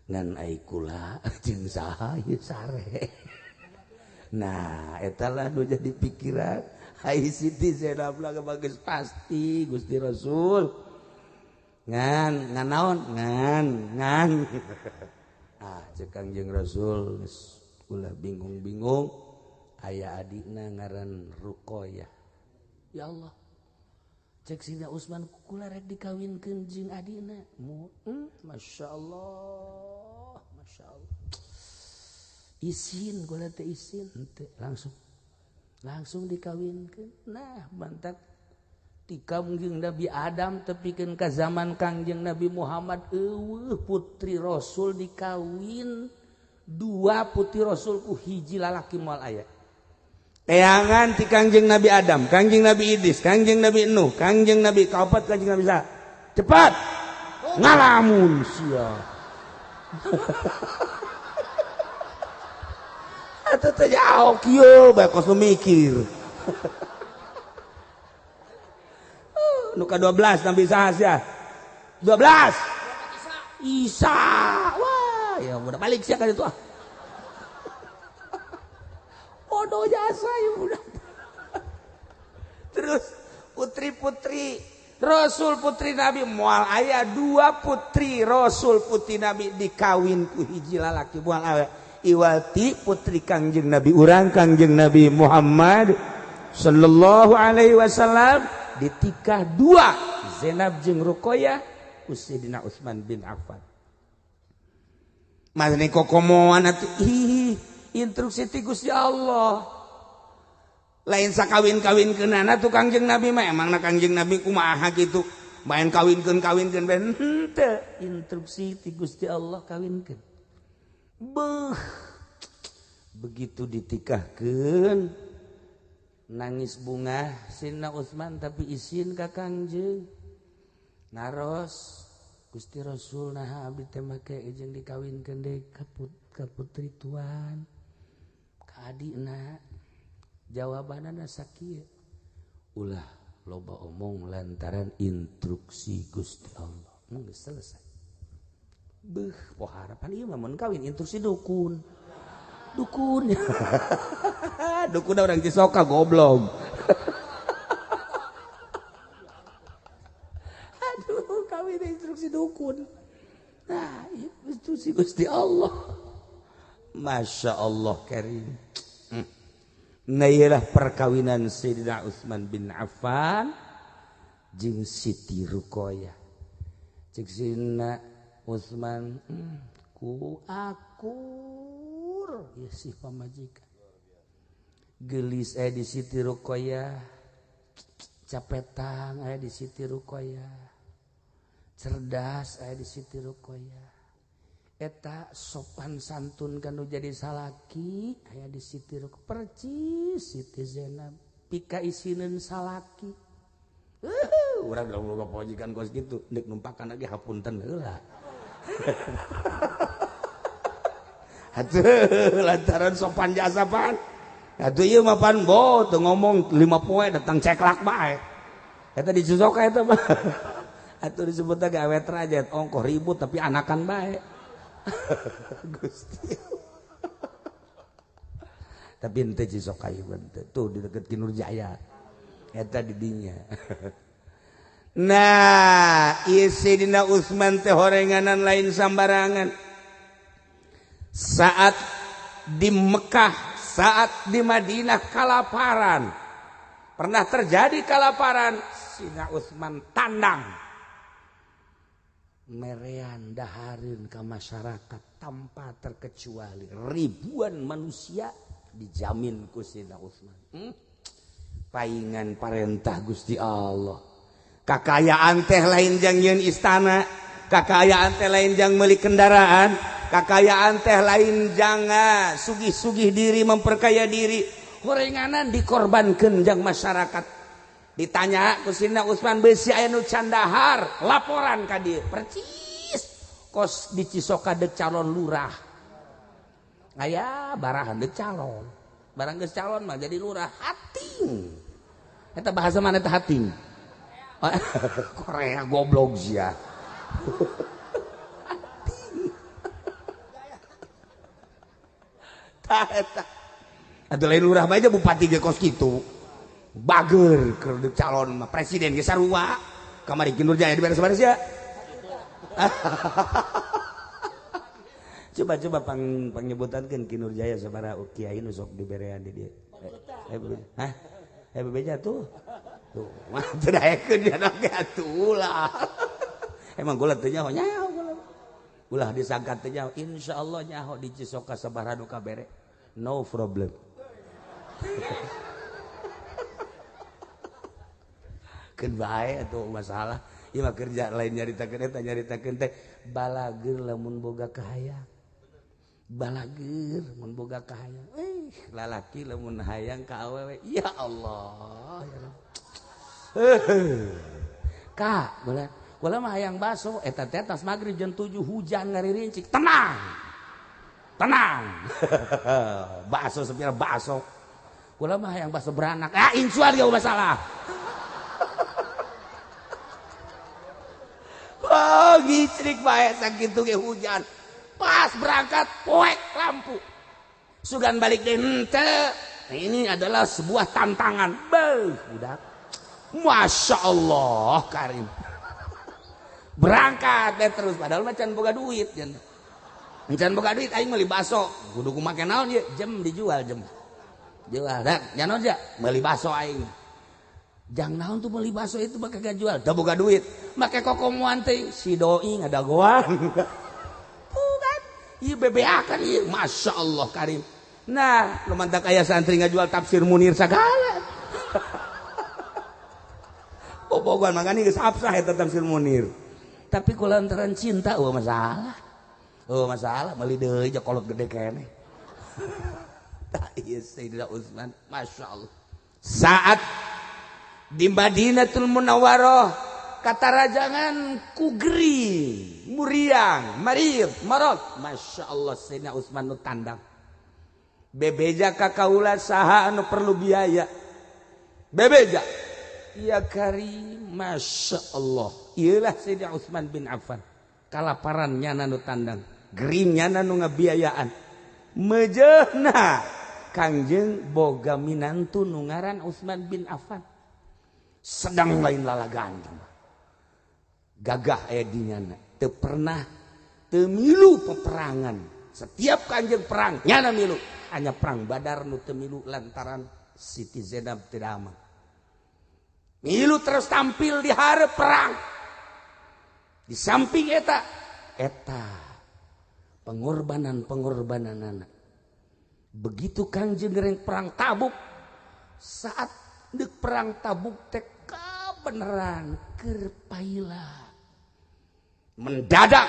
ngan ai kula jeung saha ieu sare nah eta lah nu jadi pikiran ai Siti Zainab lah bagus pasti Gusti Rasul ngan naon ngan cek Kangjeng Rasul geus ulah bingung-bingung aya adina ngaran Ruqayyah ya Allah cek Sayyidina Utsman kula rek dikawinkeun jeung adina masyaallah izin kula teh izin henteu langsung dikawinkeun nah bantak ti Kangjeng Nabi Adam tepikeun ka zaman Kangjeng Nabi Muhammad eueuh putri Rasul dikawin dua putri Rasul ku hiji lalaki moal aya teangan ti Kangjeng Nabi Adam Kangjeng Nabi Idris Kangjeng Nabi Nuh Kangjeng Nabi kaopat Kangjeng Nabi Isa cepat ngalamun sia eta teh jauh kieu bae kos mikir nu ka 12 Nabi saha sia 12 Isa wah ya udah balik sia ka ditu bodoh jasa ya udah terus putri-putri Rasul putri Nabi moal aya dua putri Rasul putri Nabi dikawin ku hiji lalaki moal aya Iwati putri Kangjeng Nabi urang Kangjeng Nabi Muhammad sallallahu alaihi wasallam ditikah dua Zainab jeung Ruqayyah ku Sayyidina Utsman bin Affan mane kokomoan atuh instruksi ti Gusti Allah lain sakawin-kawinkeunana tuh Kangjeng Nabi mah emangna Kangjeng Nabi kumaha kitu main kawinkeun ben henteu instruksi ti Gusti Allah kawinkeun begitu ditikahkeun nangis bunga Sayyidina Utsman tapi izin ka Kangjeng naros Gusti Rasul nah abdi teh make jeung dikawinkeun deui ka putri tuan ka adina jawabanana sakieu ulah loba omong lantaran instruksi Gusti Allah geus selesai poharapan ieu mah mun kawin instruksi dukun dukun orang Cisoka goblok aduh kawin instruksi dukun nah instruksi Gusti Allah Masya Allah karim nah ialah perkawinan Sayyidina Utsman bin Affan jeung Siti Ruqayyah cek Sayyidina Utsman ku akur ya si pamajikan gelis di Siti Ruqayyah capetang di Siti Ruqayyah cerdas aya di Siti Ruqayyah. Eta sopan santun kanu jadi salaki aya di Siti Ruqayyah. Percis Siti Zainab pika isinin salaki. Urang da boga pojikan kos kitu, deuk numpakan lagi hapunten heula. Atuh lantaran sopan jasa pan. Atuh ieu mah pan bo teu ngomong 5 poe datang ceklak bae. Eta dicucok eta mah. Atuh disebutna ge awet rajet, ongkoh ribut tapi anakan bae. Gusti. Tapi ente cisok kayu ente tuh di deket Kinur Jaya. Eta di dinya. Nah, ieu Sayyidina Utsman teh horenganan lain sambarangan. Saat di Mekah, saat di Madinah kalaparan. Pernah terjadi kalaparan, Sayyidina Utsman tandang. Merean dahareun ka masyarakat tanpa terkecuali. Ribuan manusia dijamin ku Sayyidina Utsman. Paingan parentah Gusti Allah. Kakayaan teh lain jang nyeun istana, kakayaan teh lain jang meuli kendaraan, kakayaan teh lain jang sugih-sugih diri memperkaya diri. Horenganan dikorbankeun jang masyarakat. Ditanya ku Sayyidina Utsman beusi aya nu can dahar, laporan ka dieu. Percis kos di Cisoka deuk calon lurah. Aya barahan deuk calon. Barang geus calon mah jadi lurah hating. Eta bahasa mana teh hating? Korea goblok sia. Tah eta. Atuh lain lurah mah aja bupati ge kos kitu. Bager keur deuk calon mah presiden ge sarua. Kamari Kinur Jaya diberes-beres ya. Coba pangnyebutankeun Kinur Jaya sabaraha kiai nu sok diberean di dieu. Hah? Bebeja tuh. Tuh, mah teu daekeun dia ge atuh lah. Emang gula teu nyaho gula. Ulah disangkat teh nyaho, insyaallah nyaho di Cisoka sabaraha nu kabere. No problem. Keun bae atuh masalah. Ieu mah kerja lain nyaritakeun teh balageur lamun boga kahayang. Balager mun boga kahayang. Lalaki lamun hayang ka awewe. Ya Allah. Kak, gula mah hayang baso eta teh tas magrib jam 7 hujan ngaririncik. Tenang. Baso sepira baso. Gula mah hayang baso beranak. Insuar gak masalah. Oh, gicrik bae sakitu ge hujan. Pas berangkat poek lampu. Sugan balik deh henteu. Ini adalah sebuah tantangan. Budak. Masya Allah Karim. Berangkat deh terus. Padahal macan boga duit. Macan boga duit aing meuli baso. Kudu kumake naon ye? Jem dijual jem. Jual dah. Jangan aja meuli baso aing. Jang naon tuh meuli baso itu bakal gak jual. Da boga duit. Make kokomuan teh si doi ngadagoan. Iya BBA kan iya. Masya Allah Karim. Nah lu mantak ayah santri ngajual tafsir Munir segala. Bobogohan makanya geus absah eta tafsir Munir. Tapi kalau lantaran cinta masalah. Masalah meuli deui jak kolot gede keneh. Iya Sayyidina Utsman Masya Allah. Saat di Madinatul Munawwarah kata rajangan kugri, muriang, marid, marot. Masya Allah Sayyidina Utsman nu tandang. Bebeja kakaula saha anu perlu biaya. Bebeja. Ya Karim, Masya Allah. Iyalah Sayyidina Utsman bin Affan. Kalaparan nyana nu tandang. Gering nyana nu ngabiayaan. Mejehna Kangjeng boga minantu nu ngaran Utsman bin Affan. Sedang lain lalagaan. Gagah aya dinyana teu pernah teu milu peperangan. Setiap Kanjeng perang nyana milu. Hanya perang Badar nu teu milu lantaran Siti Zainab teu damang. Milu terus tampil di hareup perang. Di samping eta pengorbanan-pengorbananana. Begitu Kanjeng gereng perang Tabuk, saat deuk perang Tabuk teh kabeneran keur paila. mendadak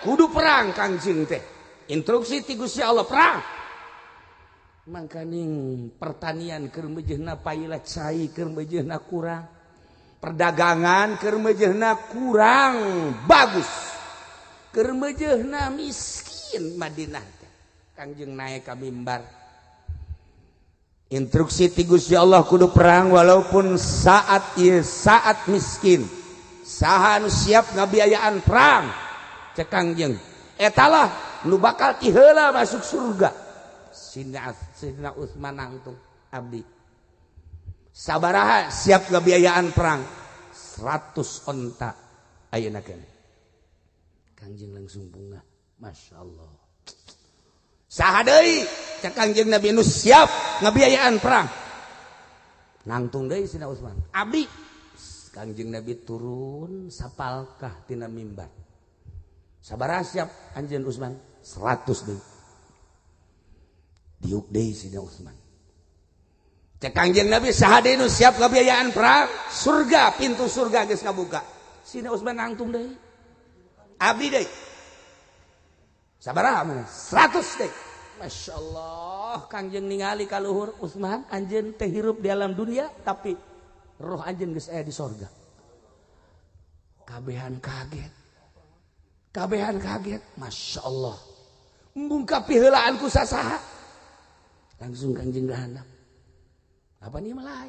kudu perang Kangjeng teh instruksi ti Gusti Allah perang mangkaning pertanian keur meujeuhna pailah cai keur meujeuhna kurang perdagangan keur meujeuhna kurang bagus keur meujeuhna miskin Madinah teh Kangjeng naik ka mimbar instruksi ti Gusti Allah kudu perang walaupun saat ieu saat miskin saha nu siap ngabiayaan perang cek Kangjeng etalah nu bakal ti heula masuk surga Sidina Utsman nangtung abdi sabaraha siap ngabiayaan perang 100 onta ayeuna keneh Kangjeng langsung bunga Masya Allah saha deui cek Kangjeng Nabi nu siap ngabiayaan perang nangtung deui Sidina Utsman abdi Kangjeng Nabi turun sapalkah tina mimbar sabaraha siap anjeun Utsman 100 deui diuk deui Sidina Utsman cek Kangjeng Nabi saha deui nu siap ngabiayaan perang surga pintu surga geus ngabuka Sidina Utsman nangtung deui abdi deui sabaraha mah 100 deui Masya Allah Kangjeng ningali ka luhur Utsman anjeun teh hirup di alam dunia tapi roh anjeun geus aya di sorga kabehan kaget Masya Allah mbungkap piheulaan ku sasaha langsung Kangjeng gahandap apa nih malah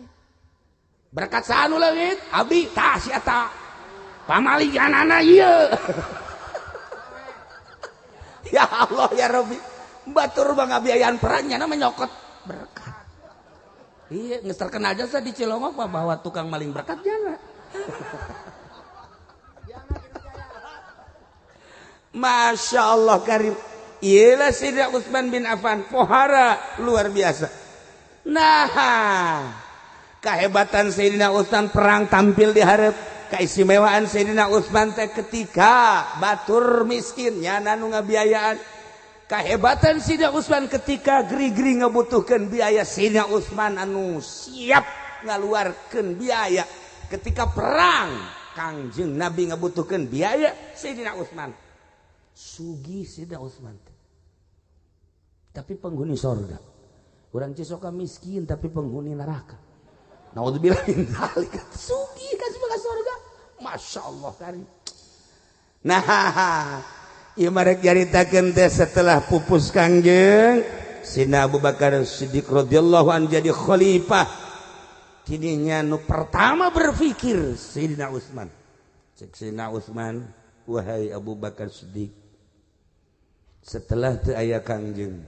berkat sanu leungit abdi tah si eta pamaliganana ieu ya Allah ya Rabbi batur mah ngabiayaan perangnya na menyokot berkat iya geus terkenal jasa di Cilongok mah bahwa tukang maling berkat jana Masya Allah karim iyalah Sayyidina Utsman bin Affan pohara luar biasa nah kehebatan Sayyidina Utsman perang tampil di hareup keistimewaan Sayyidina Utsman teh ketika batur miskin nyana nu ngabiayaan kehebatan Sayyidina Utsman ketika geri-geri ngabutuhkeun biaya Sayyidina Utsman anu siap ngaluarkeun biaya ketika perang Kangjeng Nabi ngabutuhkeun biaya Sayyidina Utsman sugih Sayyidina Utsman tapi penghuni sorga urang Cisoka miskin tapi penghuni neraka naudzubillah min dzalik sugih kasih ka sorga Masya Allah karim nah ieu marek nyaritakeun teh setelah pupus Kangjeng Sayyidina Abu Bakar Siddiq radhiyallahu anhu jadi khalifah tidinya nu pertama berpikir Sayyidina Utsman cek Sayyidina Utsman wahai Abu Bakar Siddiq setelah teu aya Kangjeng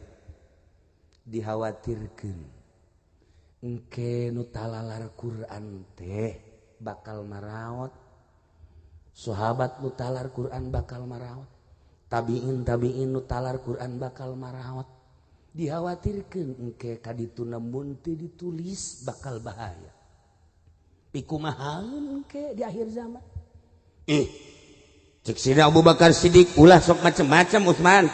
dikhawatirkeun engke nu talalar Quran teh bakal maraot sahabat nu talar Quran bakal maraot tabiin nu talar Quran bakal maraot dikhawatirkeun engke kaditu namun teu ditulis bakal bahaya pikumahaeun engke di akhir zaman cek Sayyidina Abu Bakar Siddiq ulah sok macam-macam Utsman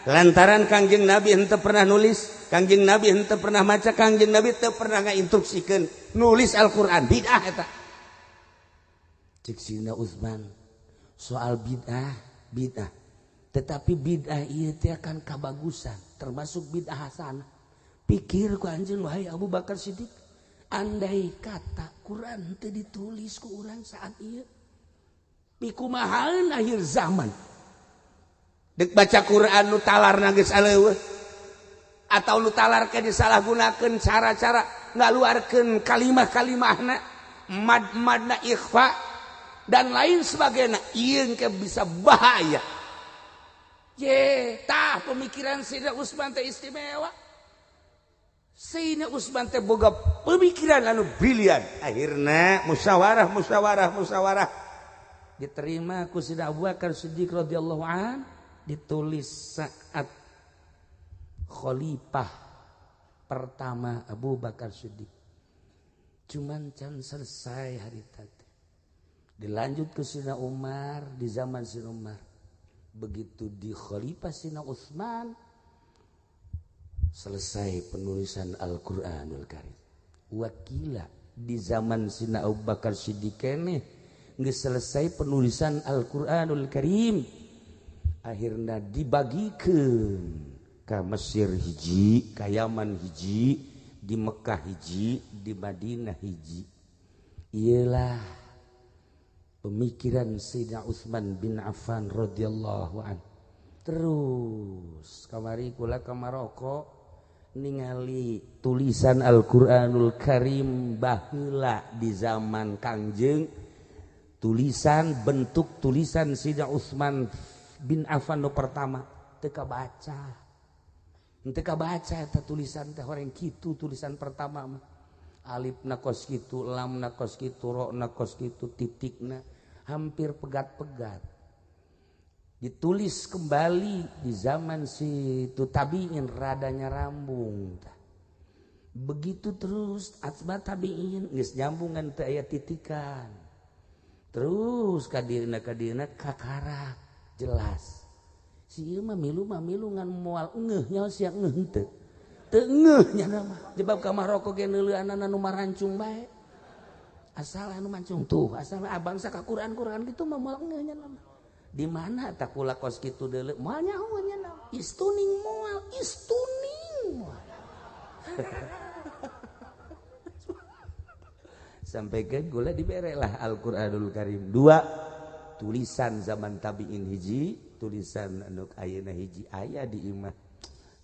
lantaran Kangjeng Nabi henteu pernah nulis Kangjeng Nabi henteu pernah maca Kangjeng Nabi teu pernah ngainstruksikeun nulis Al-Qur'an bid'ah eta cek Sayyidina Utsman soal bid'ah tetapi bid'ah ieu teh akan kabagusan termasuk bid'ah hasanah pikir ku anjeun wahai Abu Bakar Siddiq andai kata Quran teu ditulis ku urang saat ieu pikumahaeun akhir zaman dek baca Quran nu talarna geus aleueuh atau nu talar ke disalahgunakeun cara-cara ngaluarkeun kalimah-kalimahna mad-madna ikhfa dan lain sebagainya ieu ke bisa bahaya tah pemikiran Sayyidina Utsman teh istimewa Sayyidina Utsman teh boga pemikiran anu brilian akhirna musyawarah diterima ku Sayyidina Abu Bakar Siddiq radhiyallahu an ditulis saat khalifah pertama Abu Bakar Siddiq cuman can selesai hari tadi dilanjut ke Sayyidina Umar di zaman Sayyidina Umar begitu di khalifah Sayyidina Utsman selesai penulisan Al-Qur'anul Karim wakila di zaman Sayyidina Abu Bakar Siddiq keneh geus selesai penulisan Al-Qur'anul Karim akhirna dibagikeun ka Mesir hiji, ka Yaman hiji, di Mekah hiji, di Madinah hiji. Iyalah pemikiran Sayyidina Utsman bin Affan radhiyallahu an. Terus kamari kula ka Maroko ningali tulisan Al-Qur'anul Karim baheula di zaman Kangjeng, tulisan bentuk tulisan Sayyidina Utsman bin Affan no pertama teu kabaca. Teu kabaca eta tulisan teh horeng kitu tulisan pertama mah. Alifna kos kitu, lamna kos kitu, rona kos kitu, titikna hampir pegat-pegat. Ditulis kembali di zaman si tabi'in radanya rambung. Begitu terus atba tabi'in geus nyambungan teu aya titikan. Terus kadirina kakarak jelas. Si ieu mah milu ngan moal ngeuh nya sia ngeuh teu. Teu ngeuh nya mah. Jebab ka Maroko ge neuleuanana nu marancung bae. Asal anu mancung tuh, asal abang saka Quran gitu mah moal ngeuh nya mah. Di mana tak kula kos kitu deuleu moal nyaho nya na. Istuning moal. Sampaikan kula diberelah Al-Qur'anul Karim 2 tulisan zaman tabi'in hiji, tulisan anu ayeuna hiji aya di imah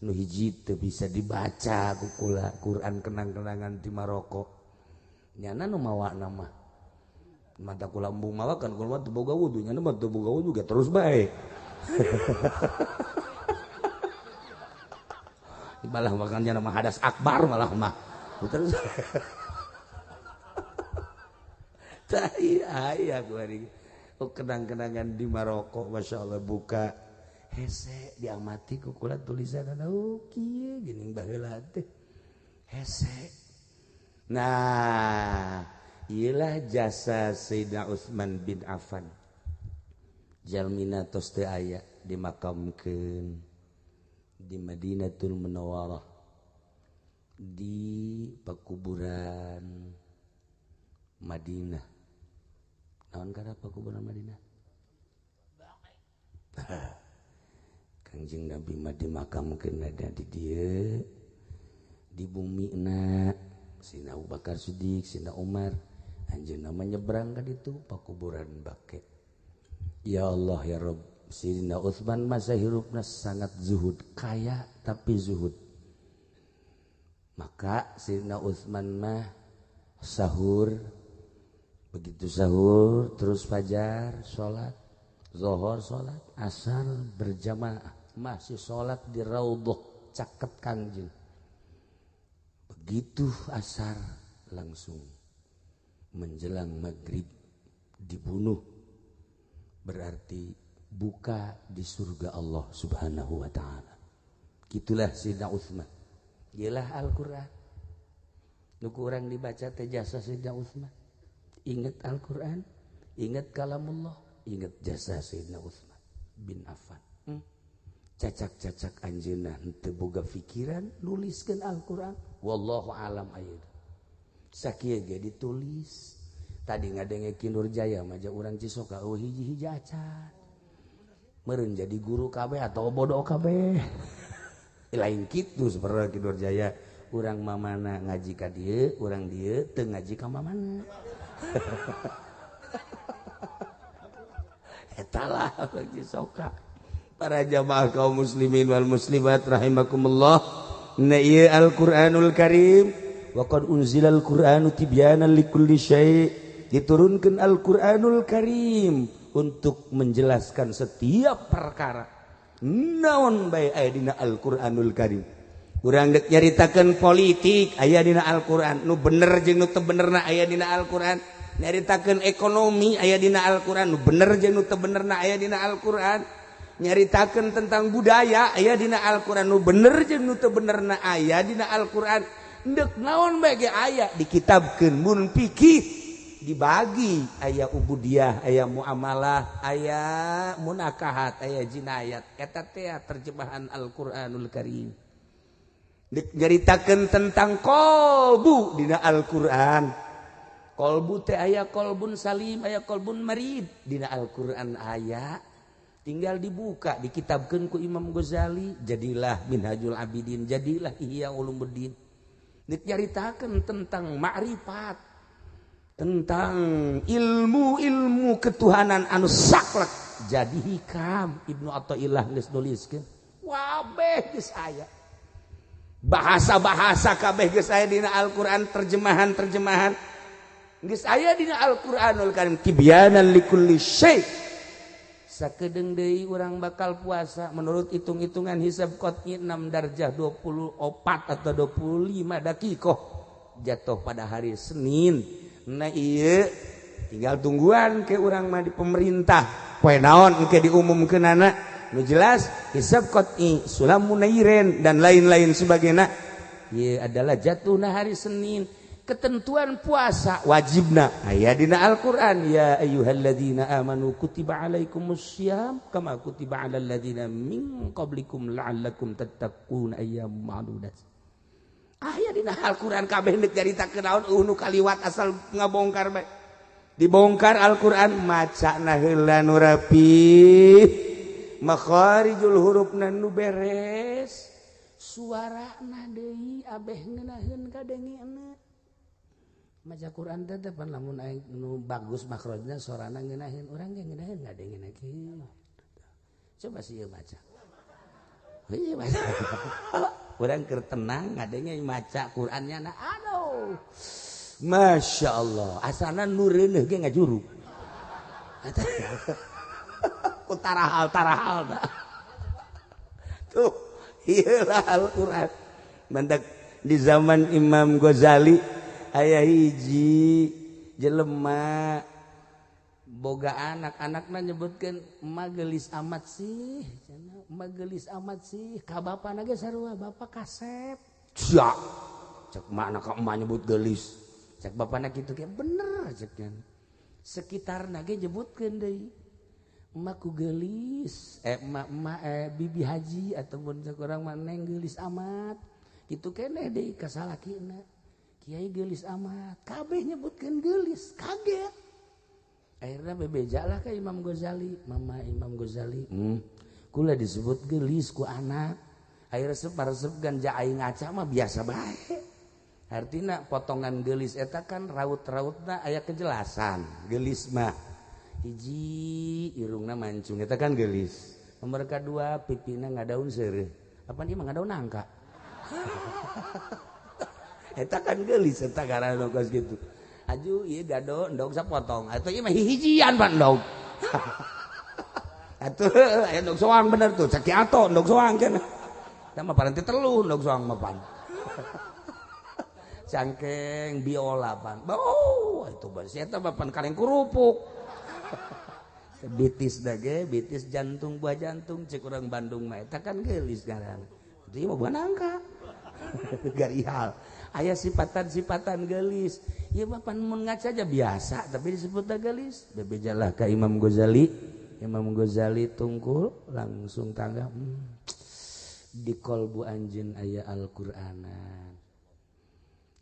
nu hiji teu bisa dibaca ku kula Quran kenang-kenangan di Maroko nyana nu mawana mah mata kula embung mawakan kula teu boga wudu nyana mah teu boga wudu juga terus bae malah makannya nama hadas akbar malah mah terus aya kuari kenang-kenangan di Maroko Masya Allah buka hese diamati ku kula tulisan kieu geuning baheula teh hese. Nah iyalah jasa Sayyidina Utsman bin Affan jalmina tos teu aya dimakamkeun di Madinatul Munawwarah di pakuburan Madinah. Naon kana pakuburan Madinah? Kangjeng Nabi mah dimakamkeun ada di dieu di bumina Sina Abu Bakar Siddiq, Sina Umar, anjeunna mah nyebrang ka ditu pakuburan bake. Ya Allah ya Rabb, Sayyidina Utsman masa hirupna sangat zuhud, kaya tapi zuhud. Maka Sayyidina Utsman mah sahur, begitu sahur terus fajar salat, zuhur salat, asar berjamaah, masih salat di raudhah caket Kangjeng. Begitu asar langsung menjelang maghrib dibunuh, berarti buka di surga Allah Subhanahu wa taala. Gitulah Sayyidina Utsman. Iyalah Al-Qur'an. Nu kurang dibaca teh jasa Sayyidina Utsman. Ingat Al-Qur'an, ingat kalamullah, ingat jasa Sayyidina Utsman bin Affan. Cacak-cacak anjeunna henteu boga pikiran nuliskeun Al-Qur'an. Wallahu alam ayeuna. Sakieu ge ditulis. Tadi ngadengekeun Nurjaya mah urang Cisoka hiji-hiji acan. Meureun jadi guru kabeh atau bodoh kabeh. Lain kitu saperti Nurjaya. Urang mamana ngaji ka dieu, urang dieu teu ngaji ka mamana. Eta lah Cisoka. Para jamaah kaum muslimin wal muslimat rahimakumullah. Inna ieu Al-Qur'anul Karim wa qad unzilal Qur'anu tibyanan likulli syai'. Diturunkan Al-Qur'anul Karim untuk menjelaskan setiap perkara. Naon bae aya dina Al-Qur'anul Karim. Urang dek nyaritakeun politik aya dina Al-Qur'an, nu bener jeung nu teu benerna aya dina Al-Qur'an. Nyaritakeun ekonomi aya dina Al-Qur'an, nu bener jeung nu teu benerna aya dina Al-Qur'an. Nyaritakeun tentang budaya aya dina Al-Qur'an, nu bener jeung nu teu benerna aya dina Al-Qur'an. Endek naon bae ge aya dikitabkeun mun fikih dibagi aya ubudiyah, aya muamalah, aya munakahat, aya jinayat. Eta teh terjemahan Al-Qur'anul Karim. Nyaritakeun tentang qalbu dina Al-Qur'an. Qalbu teh aya qalbun salim, aya qalbun marid. Dina Al-Qur'an aya tinggal dibuka, dikitabkeun ku Imam Ghazali, jadilah Minhajul Abidin, jadilah Ihya Ulumuddin. Dicaritakeun tentang ma'rifat, tentang ilmu-ilmu ketuhanan anu saklek, jadi hikam. Ibnu Athaillah geus nuliskeun. Wabeh geus aya. Bahasa-bahasa kabeh geus aya dina Al-Qur'an, terjemahan-terjemahan geus aya dina Al-Qur'anul Karim. Tibyanan likulli syai'. Sakedeung deui urang bakal puasa menurut hitung-hitungan hisab qot'i 6 darjah 24 atau 25 dakikoh jatuh pada hari Senin. Nah ieu tinggal tungguan ke urang mah di pemerintah poe naon engke diumumkeunana. Nu jelas hisab qot'i, sulamun nairen dan lain-lain sebagainya. Ieu adalah jatuhna hari Senin. Ketentuan puasa wajibna aya dina Al-Qur'an. Ya ayyuhalladzina amanu kutiba alaikumussyam kama kutiba alal ladzina min qablikum la'allakum tattaqun ayyam ma'dudat. Aya dina Al-Qur'an kabeh neuk caritakeun naon nu kaliwat asal ngabongkar bae. Dibongkar Al-Qur'an macana heula nu rapih, makharijul hurufna nu beres, suarana deui abeh ngeunaheun ka dengeuna. Maca Quran teh pan lamun aya nu bagus makrojna sorana ngeunaheun, urang ge ngeunaheun ngadengeun kieu. Coba sieun maca. Heuh maca. Urang keur tenang ngadenge maca Qur'annya na aduh. Masyaallah, asana nu reuneuh ge ngajuru. Ku tarahal da. Tuh, ieu lah Al-Qur'an. Mantak di zaman Imam Ghazali aya hiji jelema boga anak-anakna nyebutkeun magelis amat sih, magelis amat sih. Ka bapana ge sarua, bapa kasep. Sia. Cek mana ka emak nyebut gelis. Cek bapana kitu ge bener ceknya. Sekitarna ge nyebutkeun deui. Emak ku gelis, emak bibi haji ataupun cek urang mah neng gelis amat. Kitu keneh deui ka salakina. Kiai gelis amat, kabeh nyebutkeun gelis, kaget. Akhirnya bebeja lah ke Imam Ghazali, mama Imam Ghazali. Kula disebut gelis ku anak. Akhirnya resep ganja aing ngaca mah biasa bae. Artina potongan gelis eta kan raut-rautna aya kejelasan. Gelis mah hiji irungna mancung eta kan gelis. Nomor kedua pipina ngadaun seureuh. Apa ieu mah ngadaun nangka. Eta kan gelis eta karana geus kitu. Aju ieu gado endog sapotong atuh ieu mah hijian pan endog. Atuh aya endog soang bener tuh caki ato endog soang kan. Da mah paranti telu endog soang mah pan. Cangkeng biola pan. Bau itu bas eta mah pan kaleng kurupuk. Bitis da ge bitis jantung buah jantung cek urang Bandung mah eta kan gelis ngaranna. Ieu mah buah nangka. Garihal. Aya sifatan-sifatan gelis. Ya bapak mun ngaca aja biasa tapi disebutna gelis. Bebejalah ka Imam Ghazali. Imam Ghazali tungkul langsung tangga. Di kolbu anjeun aya Al-Qur'anan.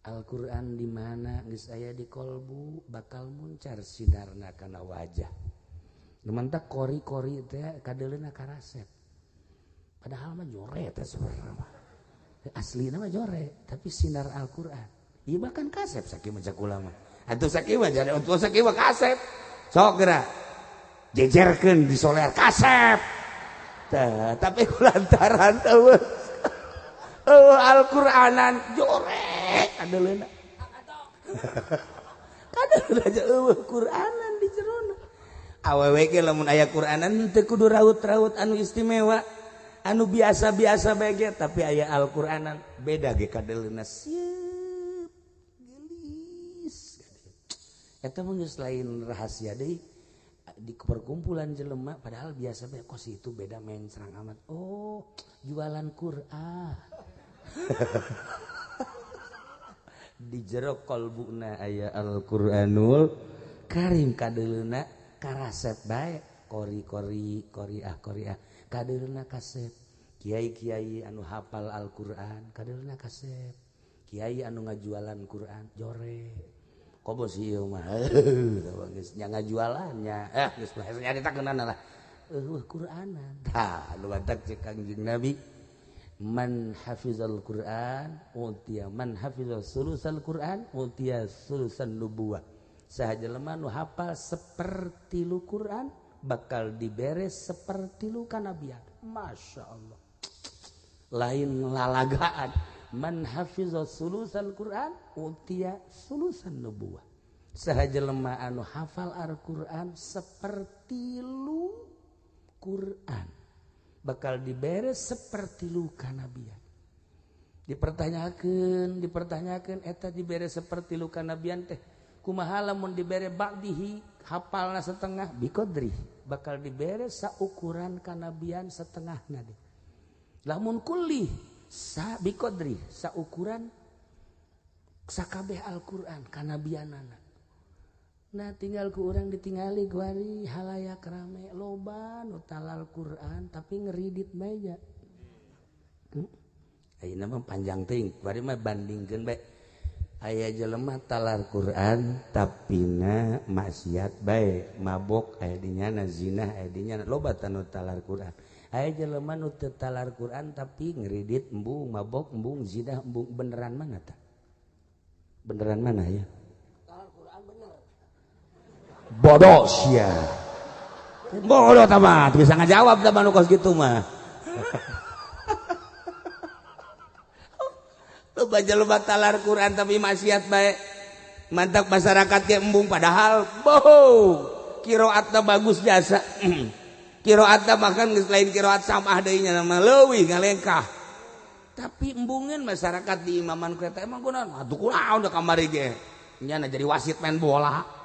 Al-Qur'an di mana geus aya di kolbu bakal muncar sinarna kana wajah. Lumantak kori-kori teh kadeleuna karasep. Padahal mah jore teh sebenarnya. Asli nama jore tapi sinar Al-Qur'an ieu bahkan kasep sakieu maca kula mah atuh sakieu mah jadi untuk sakieu mah kasep sok geura jejerkeun di soler kasep tah tapi kulantaran eueuh Al-Qur'anan jore kadeleuna kadeleuna aja eueuh Qur'anan di jerona awewe ge lamun aya Qur'anan teu kudu raut-raut anu istimewa anu biasa-biasa bae tapi aya Al-Qur'anan beda ge kadeleuna sieup gelis eta mah geus lain rahasia deui di perkumpulan jelema padahal biasa bae kos itu beda mencrang amat oh jualan Qur'an di jero qalbuna aya Al-Qur'anul Karim kadeleuna karasep bae kori-kori qoriah kadeleuna kasep kiai-kiai anu hafal Al-Qur'an kadeleuna kasep kiai anu ngajualan Qur'an jore bos ieu mah geus nya ngajualannya geus nyarita keunana lah Qur'anan tah nu batak cek Kangjeng Nabi man hafizal Qur'an utiya man hafizal sulusal Qur'an utiya sulusan nubuwah saha jelema nu hafal sapertilu Qur'an bakal dibere sapertilu kanabian masyaallah lain lalagaan man hafizal sulusal Qur'an utiya sulusan nubuwah saha jelema anu hafal Al-Qur'an sapertilu Qur'an bakal dibere sapertilu kanabian dipertanyakeun eta dibere sapertilu kanabian teh kumaha lamun dibere ba'dihi hafalna setengah biqadri bakal dibere saukuran kanabian setengahna deh lamun kulli sa biqadri saukuran sakabeh Al-Qur'an kanabianana. Nah tinggal ku urang ditingali guari halayak rame loba nu talal Quran tapi ngeridit meja. Ayeuna mah panjang teuing, bari mah bandingkeun bae. Aya jelema talar Quran tapi na maksiat bae, mabok aya dinyana, zina aya dinyana, loba tanu talar Quran. Aya jelema nu teu talar Quran tapi ngeridit, embung mabok, embung zina, embung beneran mana tah? Beneran mana ya? Bodoh sia. Bodoh tamat bisa ngajawab da manu kos kitu mah. Lu baca lu batalar Quran tapi maksiat bae. Mantap masyarakat ge embung padahal bohong. Qiraatna bagus jasa. Qiraatna bahkan geus lain qiraat samah deui nya mah leuwih ngalengkah. Tapi embungeun masyarakat di imaman ku eta emang kunaon? Atuh kunaon da kamari ge. Nya jadi wasit main bola.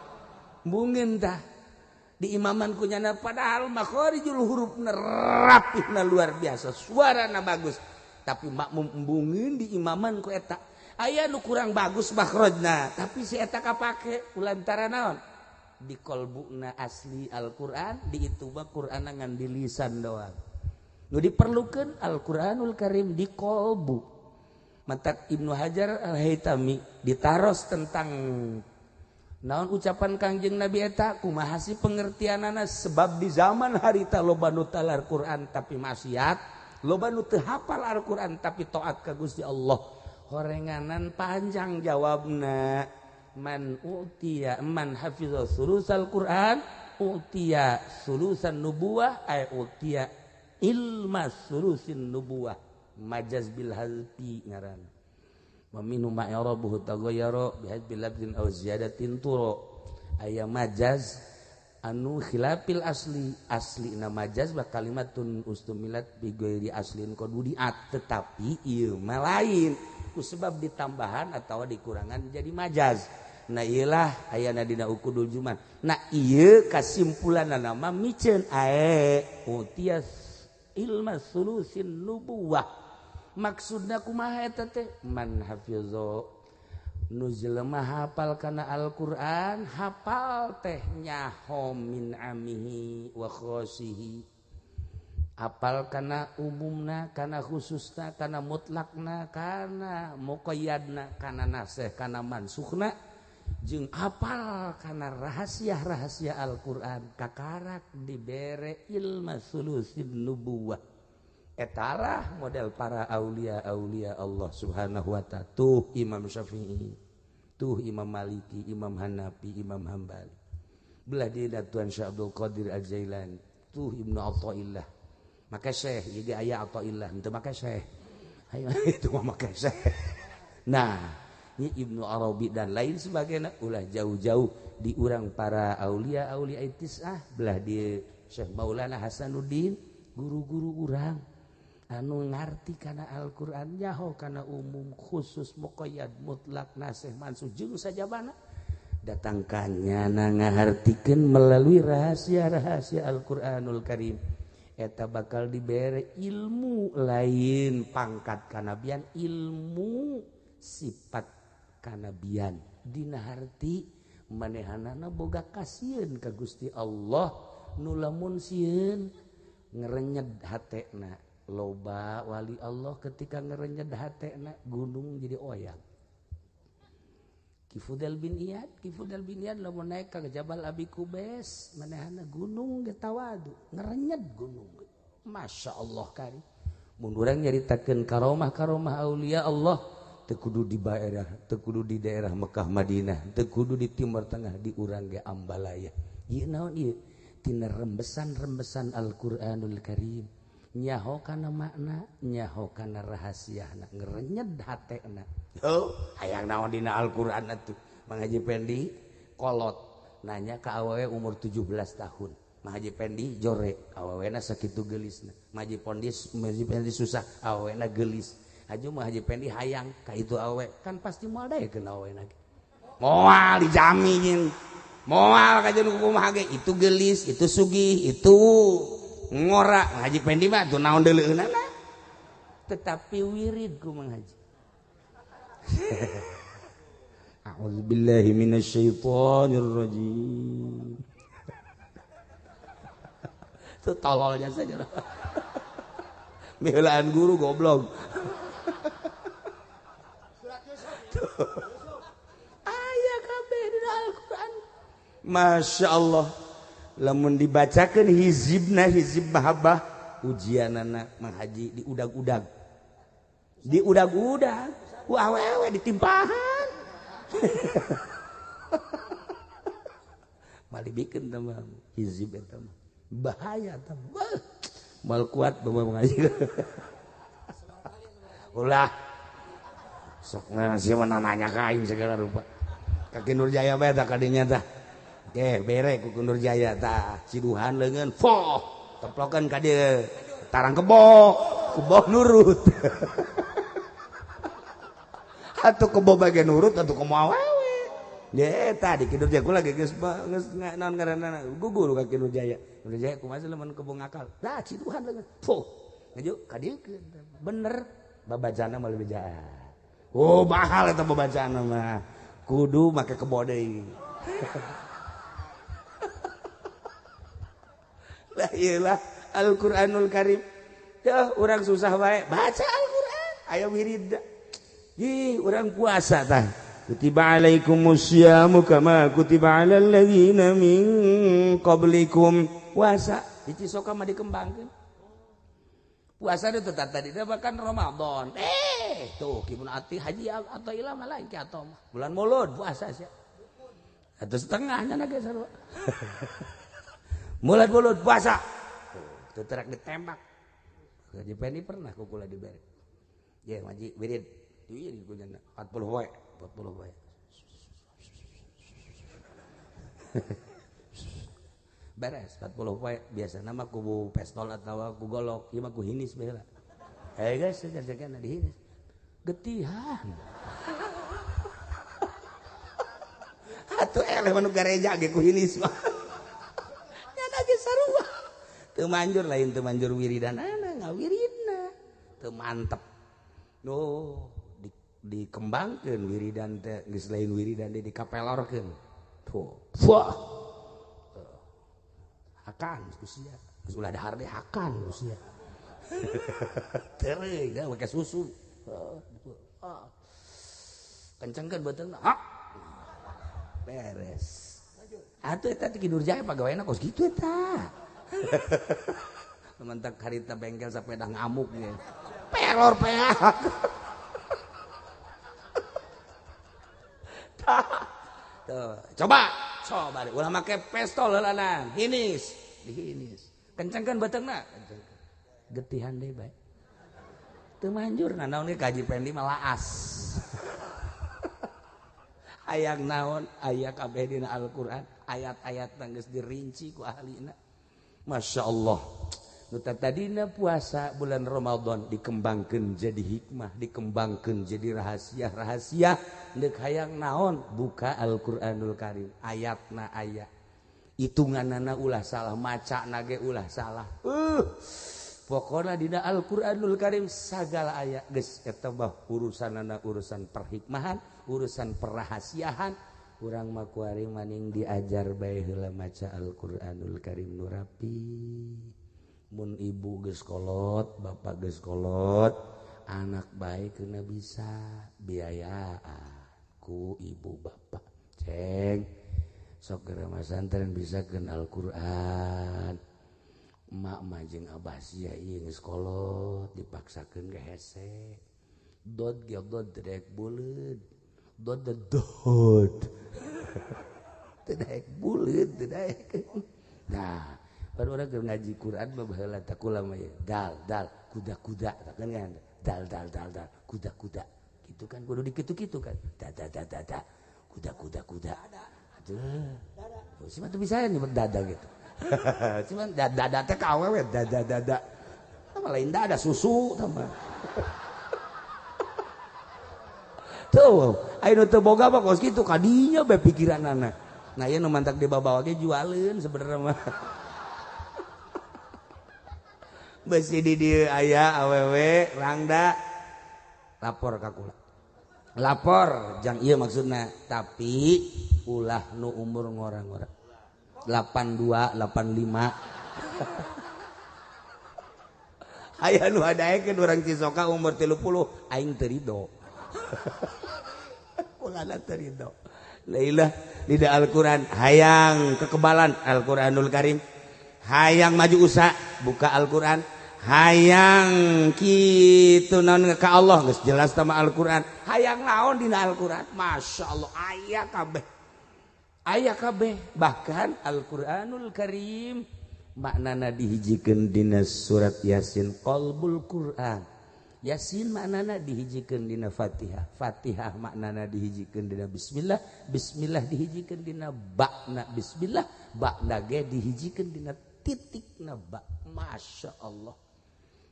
Mungkin tah di imaman kunyana padahal makharijul hurufna rapihna luar biasa suarana bagus tapi makmum embungin di imaman ku eta aya nu kurang bagus makhrajna tapi si eta kapake kulantaran naon di kolbuna asli Al-Qur'an di itu mah Qur'an ngan di lisan doang nu diperlukeun Al-Qur'anul Karim di kolbu mata Ibnu Hajar Al-Haytami ditaros tentang naon ucapan Kangjeng Nabi eta kumaha sih pengertianana sebab di zaman harita loba nu talar Quran tapi maksiat loba nu teu hafal Al-Qur'an tapi taat ka Gusti Allah horenganan panjang jawabna man utiya man hafiza sulusal Quran utiya sulusan nubuwah ay utiya ilma sulusin nubuwah majaz bil halfi ngaran Maminu ma'irabuhu tagayyara bihadbil labdin aw ziyadatin turo aya majaz anu khilafil asli na majaz ba kalimatun ustumilat bi ghairi aslin qadudiat tetapi ieu mah lain ku sebab ditambahan atawa dikurangan jadi majaz na ieulah aya dina ukudul juman na ieu kasimpulanna mah miceun ae utias ilma sulusin nubuwah maksudna kumaha eta teh man hafizo nu jelema hafal kana Al-Qur'an hafal teh nyaho min amihi wa khosihi hafal kana umumna kana khususna kana mutlakna kana muqayyadna kana nasih kana mansukhna jeung hafal kana rahasia-rahasia Al-Qur'an kakarak dibere ilmu sulusin nubuwah etalah model para aulia-aulia Allah Subhanahu wa ta'ala tuh Imam Syafi'i tuh Imam Maliki Imam Hanafi Imam Hambali belah dia Tuan Syekh Abdul Qadir Al-Jailani tuh Ibnu Athaillah maka Syekh jadi aya Athaillah henteu maka Syekh hayo itu mah maka Syekh nah ini Ibnu Arabi dan lain sebagainya ulah jauh-jauh di urang para aulia-aulia tisah belah dia Syekh Maulana Hasanuddin guru-guru urang anu ngarti kana Al-Qur'an nyaho kana umum khusus muqayyad mutlak nasih mansuh jeung sajabana datangkannya ngahartikeun melalui rahasia-rahasia Al-Qur'anul Karim eta bakal dibere ilmu lain pangkat kanabian ilmu sifat kanabian dina harti manehanana boga kasieun ka Gusti Allah nu lamun sieun ngerenyed hatena loba wali Allah ketika ngerenyed hatena gunung jadi oyang Kifudel bin Iyad lamun naik ka Jabal Abi Kubais manehna gunung ge tawadu ngerenyed gunung Masya Allah kari mun urang nyaritakeun karomah aulia Allah teu kudu di daerah Mekah Madinah teu kudu di Timur Tengah di urang ge Ambalaya ieu naon ieu tina rembesan Al-Qur'anul Karim nyaho kana makna nyaho kana rahasiana ngerenyed hatena hayang naon dina Al-Qur'an atuh Mang Haji Pendi kolot nanya ka awewe umur 17 tahun Mang Haji Pendi jore awewena sakitu geulisna Mang Haji Pendi susah awewena geulis aju Mang Haji Pendi hayang ka itu awewe kan pasti moal daekeun awewena moal dijamin moal ka jeung kumaha ge itu geulis itu sugih itu ngora Mang Haji Pendi mah tuh naon deuleueunana tetapi wirid ku Mang Haji A'udzubillahi minasyaitonirrajim itu tololnya saja belaan guru goblok aya kabeh di Al-Qur'an Masya Allah lamun dibacakeun hizib mahabbah ujianana Mang Haji diudag-udag ku awewe ditimpahan malibikeun teh mah hizib eta mah bahaya teh mal kuat bawa mengaji ulah sok ngasih mana nanya ka aing segala rupa kaki Nurjaya bae tah kadinya tah ge bere ku Nurjaya tah ciduhan leungeun foh teplokeun ka dieu tarang kebo nurut atuh kebo bage nurut atuh komo awewe ya tadi kidur jago lagi geus naon ngaranna gugur ka Nurjaya kumaha lamun kebo ngakal lah ciduhan leungeun foh ngaju ka dieu bener babajana mah leuwih bejaan oh mahal eta babajana mah kudu make kebo deui lah iyalah Al-Qur'anul Karim ya urang susah wae baca Al-Qur'an aya wirid urang puasa tah kutiba alaikumusyamu kama kutiba alal ladzina min qablikum puasa hiji soka mah dikembangkeun puasa itu tadi bahkan Ramadan tuh kibun ati haji atau ilah malah ki atau bulan Maulud puasa sia atau setengahnya na geus sarua bulan Maulud puasa tuh terak ditembak Haji Pendi pernah kukula dibere ya ngaji wirid ieu di kunyana 40 wae beres 40 wae biasana mah ku pistol atawa ku golok ieu mah ku hinis bae lah guys sejarah dihinis getihan atuh eleh manu gareja ge ku hinis mah nyana ge sarua teu manjur lain teu manjur wiridanana ngawiridna teu mantep dikembangkeun wiridan teh geus lain wiridan teh dikapelorkeun tuh wah hakan usia geus ulah dahar deh hakan usia tereuy da make susu kencengkeun beuteungna hak beres atuh eta ti Nurjaya pagaweana kos kitu eta mentak harita bengkel sepeda ngamuk ge pelor peak coba ulah make pistol heulanan dihinis kencengkeun beuteungna getihan deui bae teu manjur naon ge Haji Pendi mah laas hayang naon aya kabeh dina Al-Qur'an ayat-ayatna geus dirinci ku ahlina Masya Allah nu tadina puasa bulan Ramadan dikembangkeun jadi hikmah dikembangkeun jadi rahasia deuk hayang naon buka Al-Qur'anul Karim ayatna aya hitunganana ulah salah macana ge ulah salah pokona dina Al-Qur'anul Karim sagala aya geus eta mah urusanana urusan perhikmahan urusan perahasiaan urang mah kuari maning diajar bae heula maca Al-Qur'anul Karim nu rapi mun ibu geus kolot bapak geus kolot anak bae keuna bisa biayaan ku ibu bapak ceng sok ke rumah santren bisa kenal Al-Quran emak majeng abah sia ieu geus kolot dipaksakeun ge hese dod ge dod dedek buleud dod teu daek buleud teu daek nah baru urang keur ngaji Quran mah baheula takula mah dal kuda-kuda kan dal kuda-kuda gitu kan kudu dikitu-kitu kan da kuda aduh si mah teu bisa nyebut dada gitu cuman dada teh ka awewe dada sama lain dada susu sama tuh ayeuna teu boga mah kos kitu kadinya bae pikiranana nah ieu nu mantak dibawa ge jualeun sebenarnya mah besi di dieu aya awewe rangda lapor ka kula lapor jang ieu maksudna tapi ulah nu umur ngora-ngora 82 85 aya nu hadaekeun urang Cisoka umur 30 aing teu rido ulana teu rido lailah di Al-Qur'an hayang kekebalan Al-Qur'anul Karim hayang maju usaha buka Al-Qur'an hayang kitu naon ka Allah geus jelas sama Al-Qur'an hayang naon dina Al-Qur'an masyaallah aya kabeh bahkan Al-Qur'anul Karim maknana dihijikeun dina surat Yasin qalbul Qur'an Yasin maknana dihijikeun dina Fatihah Fatihah maknana dihijikeun dina bismillah bismillah dihijikeun dina ba'na bismillah ba'na ge dihijikeun dina titikna ba masyaallah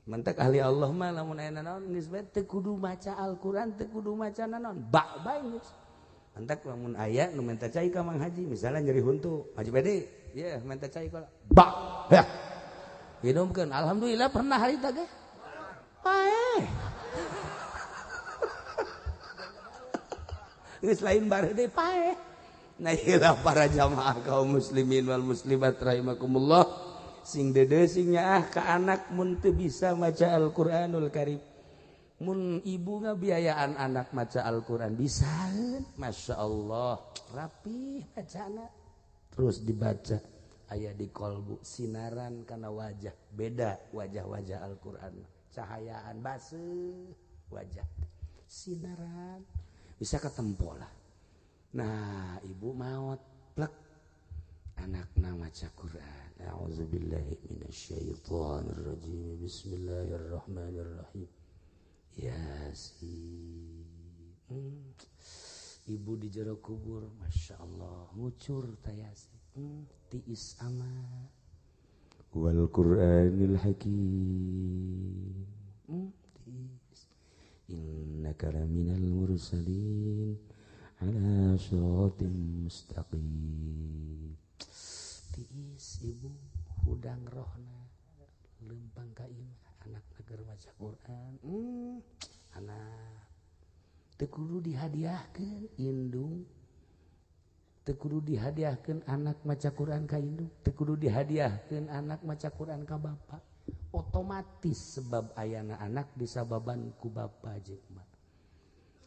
mantak ahli Allah mah lamun aya naon geus bae teu kudu maca Al-Qur'an teu kudu maca naon ba bae geus mantak lamun aya nu minta cai ka Mang Haji misalnya nyeri huntu Haji Bede ya minta cai ka ba ya minumkeun alhamdulillah pernah hari teh ge pae geus lain bareudeui pae nah ieu para jamaah kaum muslimin wal muslimat rahimakumullah sing dede sing nyaah ka anak mun teu bisa maca Al-Qur'anul Karim mun ibu ngabiayaan anak maca Al-Qur'an bisaeun masyaallah rapih bacana terus dibaca aya di kolbu sinaran kana wajah beda wajah-wajah Al-Qur'an cahayaan baseuh wajah sinaran bisa katempo lah nah ibu maot plek anakna maca Quran a'udzubillahi minasyaitonirrajim bismillahirrahmanirrahim Yasin ibu di jero kubur masyaallah ngucur ta Yasin tiis amat wal Qur'anil hakim tiis innaka laminal mursalin ala shiratim mustaqim tiis ibu hudang rohna lempang ka imah anak keur maca Quran anak teu kudu dihadiahkeun indung teu kudu dihadiahkeun anak maca Quran ka indung teu kudu dihadiahkeun anak maca Quran ka bapa otomatis sebab ayana anak disababan ku bapa jeung emak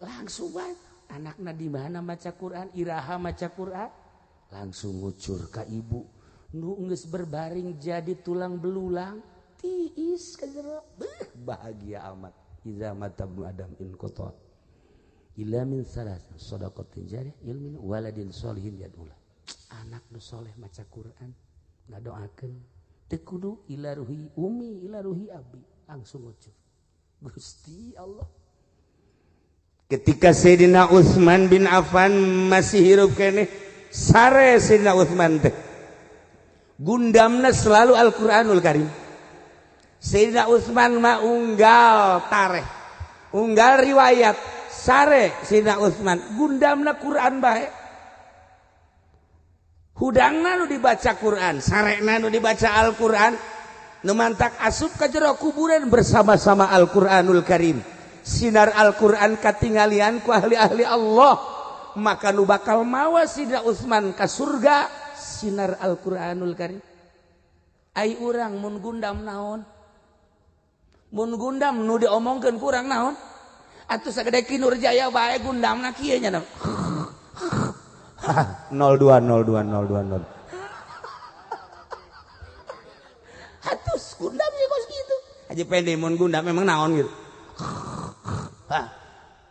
langsung bae anakna di mana maca Quran iraha maca Quran langsung ngucur ka ibu nu geus berbaring jadi tulang belulang tiis ka jero bahagia amat iza matabnu adam in qata illa min salas shadaqatin jariyah ilmin waladin sholihin yad'ula anak nu soleh maca Quran ngadoakeun teu kudu ila ruhi umi ila ruhi abi langsung ngucur Gusti Allah ketika Sayyidina Utsman bin Affan masih hirup keneh sare Sayyidina Utsman teh gundamna selalu Al-Qur'anul Karim Sayyidina Utsman mah unggal tareh unggal riwayat sare Sayyidina Utsman gundamna Quran bae hudangna nu dibaca Quran sarena nu dibaca Al-Qur'an nu mantak asup ka jero kuburan bersama-sama Al-Qur'anul Karim sinar Al-Qur'an katinggalian ku ahli-ahli Allah maka nu bakal mawa Sayyidina Utsman ka surga sinar Al-Qur'anul Karim ai urang mun gundam naon mun gundam nu diomongkeun kurang naon atuh sagede Ki Nurjaya bae gundamna kieu nya 02 02 02 atuh gundam ya kos gitu aja pede mun gundam memang naon gitu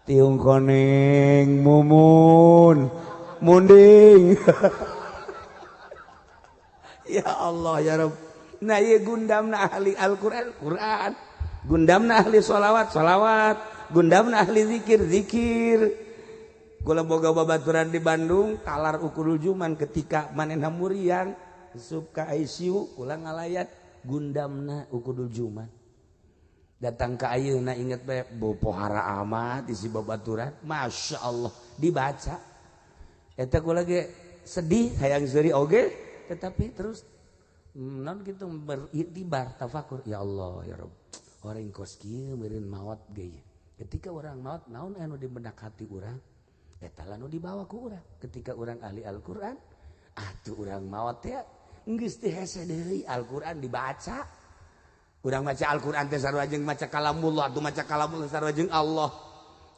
tiung koneng mumun munding ya Allah ya Rabb nah ieu gundamna ahli Al-Qur'an Qur'an gundamna ahli sholawat gundamna ahli zikir kula boga babaturan di Bandung talar ukurul juman ketika manehna muriang sup ka ICU kula ngalayat gundamna ukurul juman datang ke ayeuna inget bae pohara amat isi babaturan Masya Allah dibaca eta kula ge sedih hayang seuri oge tetapi terus non kitu beriktibar tafakur ya Allah ya Rabb orang kos kieu meureun maot ge ketika orang maot naon anu di benak hati urang eta anu dibawa ku urang ketika urang ahli Al-Qur'an atuh urang maot teh geus teh hese deui Al-Qur'an dibaca urang maca Al-Qur'an teh sarua jeung maca kalamullah atuh maca kalamullah sarua jeung Allah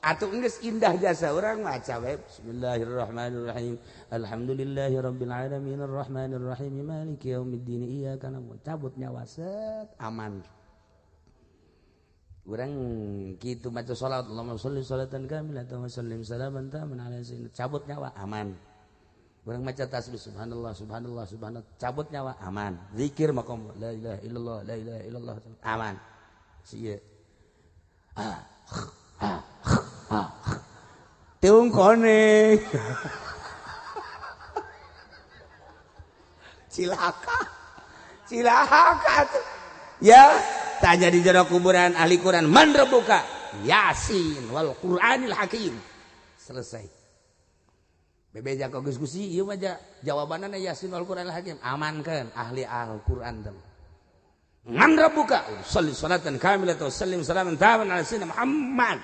atuh geus indah jasa urang maca bae bismillahirrahmanirrahim alhamdulillahirabbil alamin arrahmanirrahim maliki yaumiddin iyyaka na'budu cabut nyawa set aman urang kitu maca salat Allahumma sholli sholatan kamilatan wa sallim salaman taman ala sayyidina cabut nyawa aman urang maca tasbih subhanallah subhanallah subhanallah cabut nyawa aman zikir maqam la ilaha illallah aman sieu tiung koneng cilaka ya tanya di jero kuburan ahli Quran man rabbuka Yasin wal Qur'anil Hakim selesai bebeja ka Gus Gusi ieu mah jawabanna Yasin wal Qur'anil Hakim amankeun ahli Al-Qur'an teh man rabbuka sholli sholatan kamilatan wa sallim salaman taman ala sayyidina Muhammad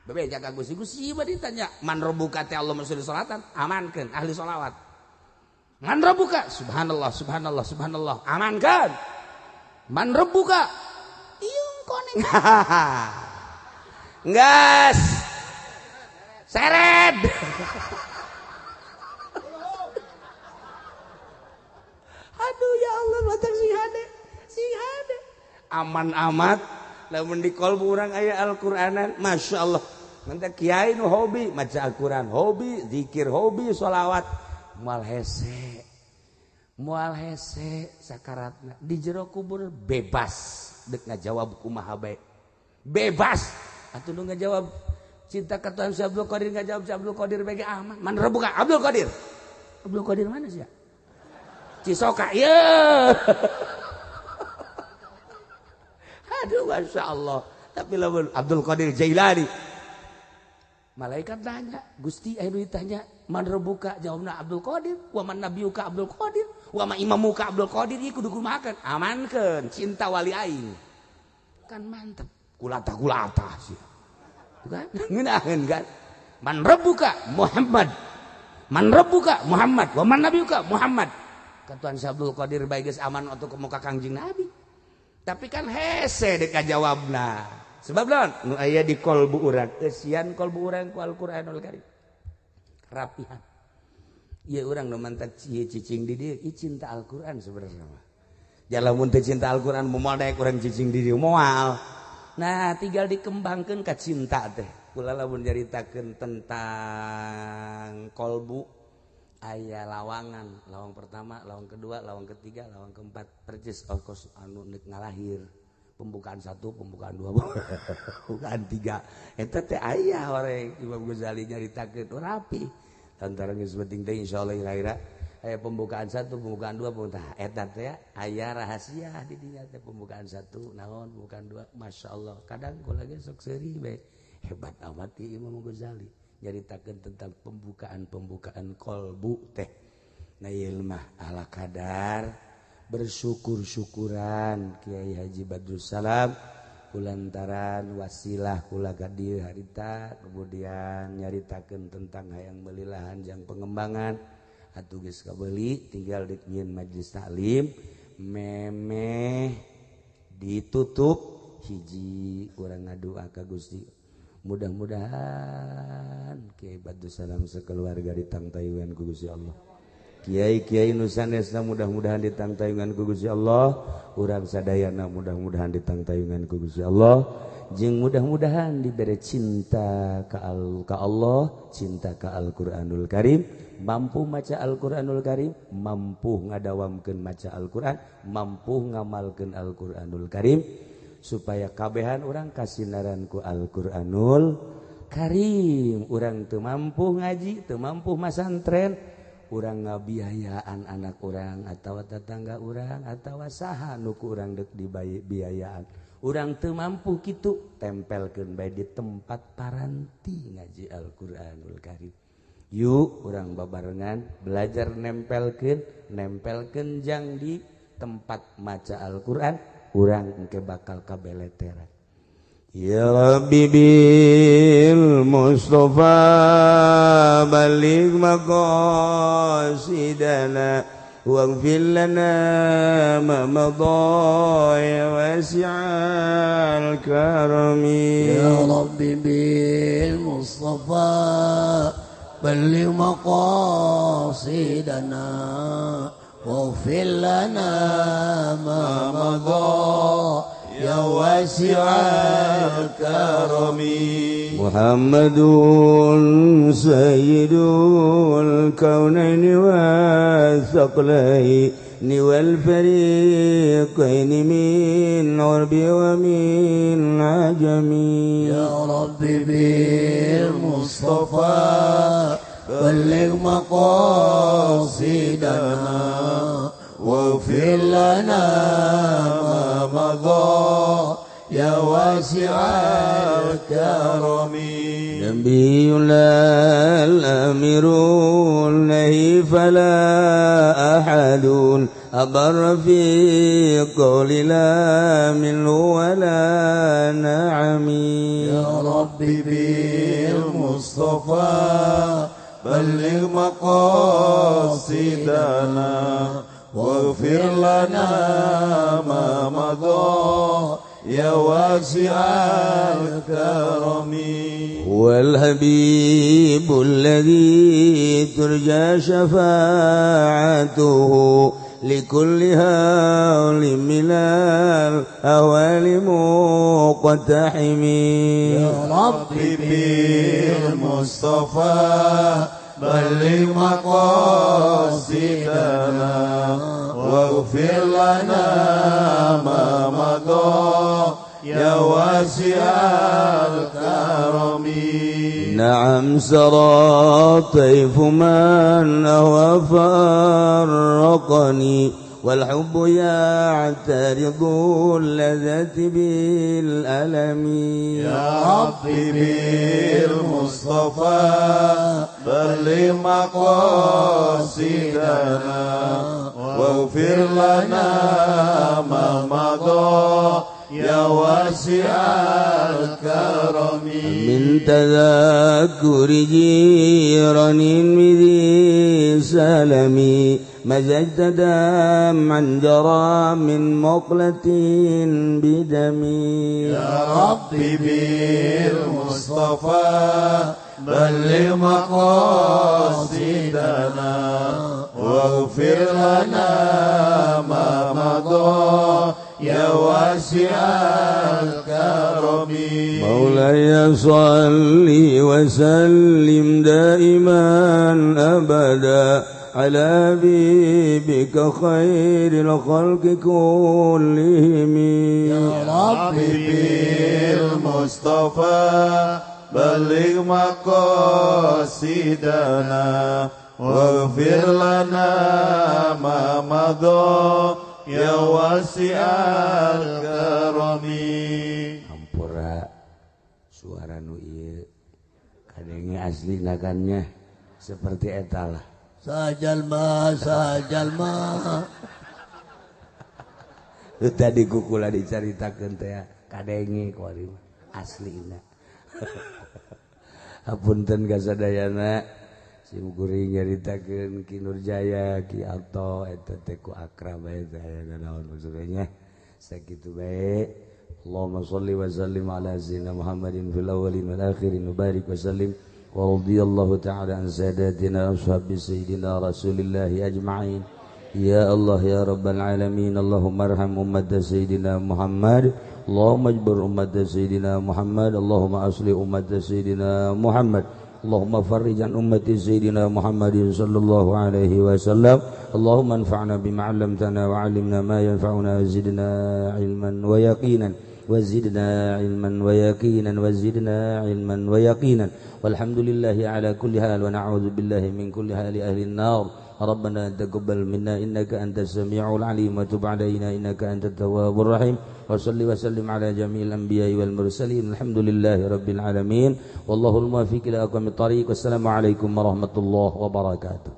bebeja ka Gusi Gusi mah ditanya man rabbuka teh Allahumma sholli sholatan amankeun ahli sholawat man rabbuka subhanallah subhanallah subhanallah amankeun man rabbuka tiung koneng gas seret aduh ya Allah batang sing hade aman amat lamun di kolbu urang aya Al-Qur'anan Masya Allah nanti kiai nu hobi maca Al-Qur'an hobi zikir hobi sholawat mual hese sakaratna di jero kubur bebas dek ngajawab kumaha bae bebas atuh nu ngajawab cinta ka Tuhan si Abdul Qadir ngajawab si Abdul Qadir bae aman man rebuka Abdul Qadir mana sih ya Cisoka ya aduh Masya Allah tapi lamun Abdul Qadir Jailani malaikat tanya Gusti aya ditanya man rebuka jawabna Abdul Qadir wa man nabiyuka Abdul Qadir wa ma imamuka Abdul Qadir ieu kudu kumahakeun amankeun cinta wali aing kan mantep kulata sih bukan ngeunaheun kan man rebuka Muhammad wa man nabiyuka Muhammad katuan si Abdul Qadir bae geus aman untuk muka Kangjeng Nabi tapi kan hese dek jawabna sebab naon nu aya di kolbu urang eusian kolbu urang ku Al-Qur'anul Karim rapihan ieu urang nu mantap cicing di dieu ieu cinta Al-Qur'an sebenarnya mah jalamun teu cinta Al-Qur'an moal daek urang cicing di dieu moal nah tinggal dikembangkeun ka cinta teh kula lamun nyaritakeun tentang kolbu aya lawangan lawang pertama lawang kedua lawang ketiga lawang keempat percis ongkos anu neuk ngalahir pembukaan 1 pembukaan 2 pembukaan 3 eta teh aya horeng Imam Ghazali nyaritakeun rapi antara geus penting teh insyaallah ira-ira aya pembukaan 1 pembukaan 2 pembukaan eta teh aya rahasia di dinya teh pembukaan 1 naon pembukaan 2 masyaallah kadang kula ge sok seuri bae hebat amat ieu Imam Ghazali nyaritakeun tentang pembukaan kolbu teh nah ieu mah ala kadar bersyukur-syukuran Kiai Haji Badrus Salam kulantaran wasilah kula ka dieu harita kemudian nyaritakeun tentang hayang meuli lahan jang pengembangan atuh geus kabeuli tinggal dik nyieun majelis taklim memeh ditutup hiji urang ngadua ka Gusti mudah-mudahan Kiai Badus Salam sekeluarga ditangtayungan ku Gusti Allah. Kiai-kiai nusanesna mudah-mudahan ditangtayungan ku Gusti Allah, urang sadayana mudah-mudahan ditangtayungan ku Gusti Allah, jeung mudah-mudahan diberi cinta ka Allah, cinta ka Al-Qur'anul Karim, mampu maca Al-Qur'anul Karim, mampu ngadawamkeun maca Al-Qur'an, mampu ngamalkeun Al-Qur'anul Karim, supaya kabehan urang kasinaran ku Al-Qur'anul Karim. Urang teu mampu ngaji, teu mampu masantren, urang ngabiayaan anak urang atawa tetangga urang atawa saha nu ku urang deuk dibiayaan. Urang teu mampu kitu, tempelkeun bae di tempat paranti ngaji Al-Qur'anul Karim. Yuk urang babarengan belajar nempelkeun jang di tempat maca Al-Qur'an, urang engke bakal kabeleteran. Ya Rabbi bil Mustafa baligh maqasidana waghfir lana ma madha ya wasi'al karami. Ya Rabbi bil Mustafa baligh maqasidana waghfir lana ma madha ya wasi'al karami. Muhammadun sayyidul kaunaini wa thaqlaini wal fariqaini min urbi wa min ajami. Ya Rabbi bil Mustafa baligh maqasidana waghfir lana ma madha ya wasi'al karami. Nabiyul amirul nahi fala ahadun abar fi qawli la minhu wala na'ami. Ya Rabbi bil Mustafa baligh maqasidana waghfir lana ma madha ya wasi'al karami. Wal habibul ladzi turja syafa'atuhu likulli hawlin minal awali muqtahimi. Ya Rabbi bil Mustafa baligh maqasidana waghfir lana ma madha ya wasi'al karami. Na'am sara tayfu man ahwa farraqani wal hubbu ya'taridu alladzati bil alami. Ya Rabbi bil Mustafa baligh maqasidana waghfir lana ma madha ya wasi'al karami. Min tadhakkuri jiranin midhi salami mazajta dam'an jara min muqlatin bidami. Ya Rabbi bil Mustafa baligh maqasidana waghfir lana ma madha ya wasi'al karami. Maulaya salli wa sallim daiman abada ala habibika khairil khalqi kullihim. Ya Rabbi bil Mustafa baligh maqasidana waghfir lana ma madha ya wasi'al karami. Hampura suara nu ieu kadenge asli nakannya seperti eta lah. Sajalma Tadi kukula dicaritakeun teh kadenge kuari aslina. Hapunten kasadayana sim kuring nyaritakeun Ki Nurjaya, Ki Alto eta teh ku akrab bae teh naon maksudnya sakitu bae Allahumma shalli wa sallim ala sayyidina Muhammadin fil awwalin wal akhirin wa barik wa sallim wa radiyallahu ta'ala an sadatina ashabi sayyidina Rasulillah ajma'in. Ya Allah ya Rabbal alamin, Allahumma arham ummat sayyidina Muhammad, Allahumma ajbur ummat sayyidina Muhammad, Allahumma asli ummat sayyidina Muhammad, Allahumma farrij an ummati sayyidina Muhammadin sallallahu alaihi wasallam. Allahumma anfa'na bima 'allamtana wa 'allimna ma yanfa'una wa zidna ilman wa yaqinan wa zidna ilman wa yaqinan wa zidna ilman wa yaqinan. Walhamdulillahi ala kulli hal wa na'udzu billahi min kulli hali ahli an-nar. ربنا تقبل منا إنك أنت السميع العليم وتب علينا إنك أنت التواب الرحيم وصل وسلم على جميع الأنبياء والمرسلين الحمد لله رب العالمين والله الموفق إلى أقوم الطريق والسلام عليكم ورحمة الله وبركاته.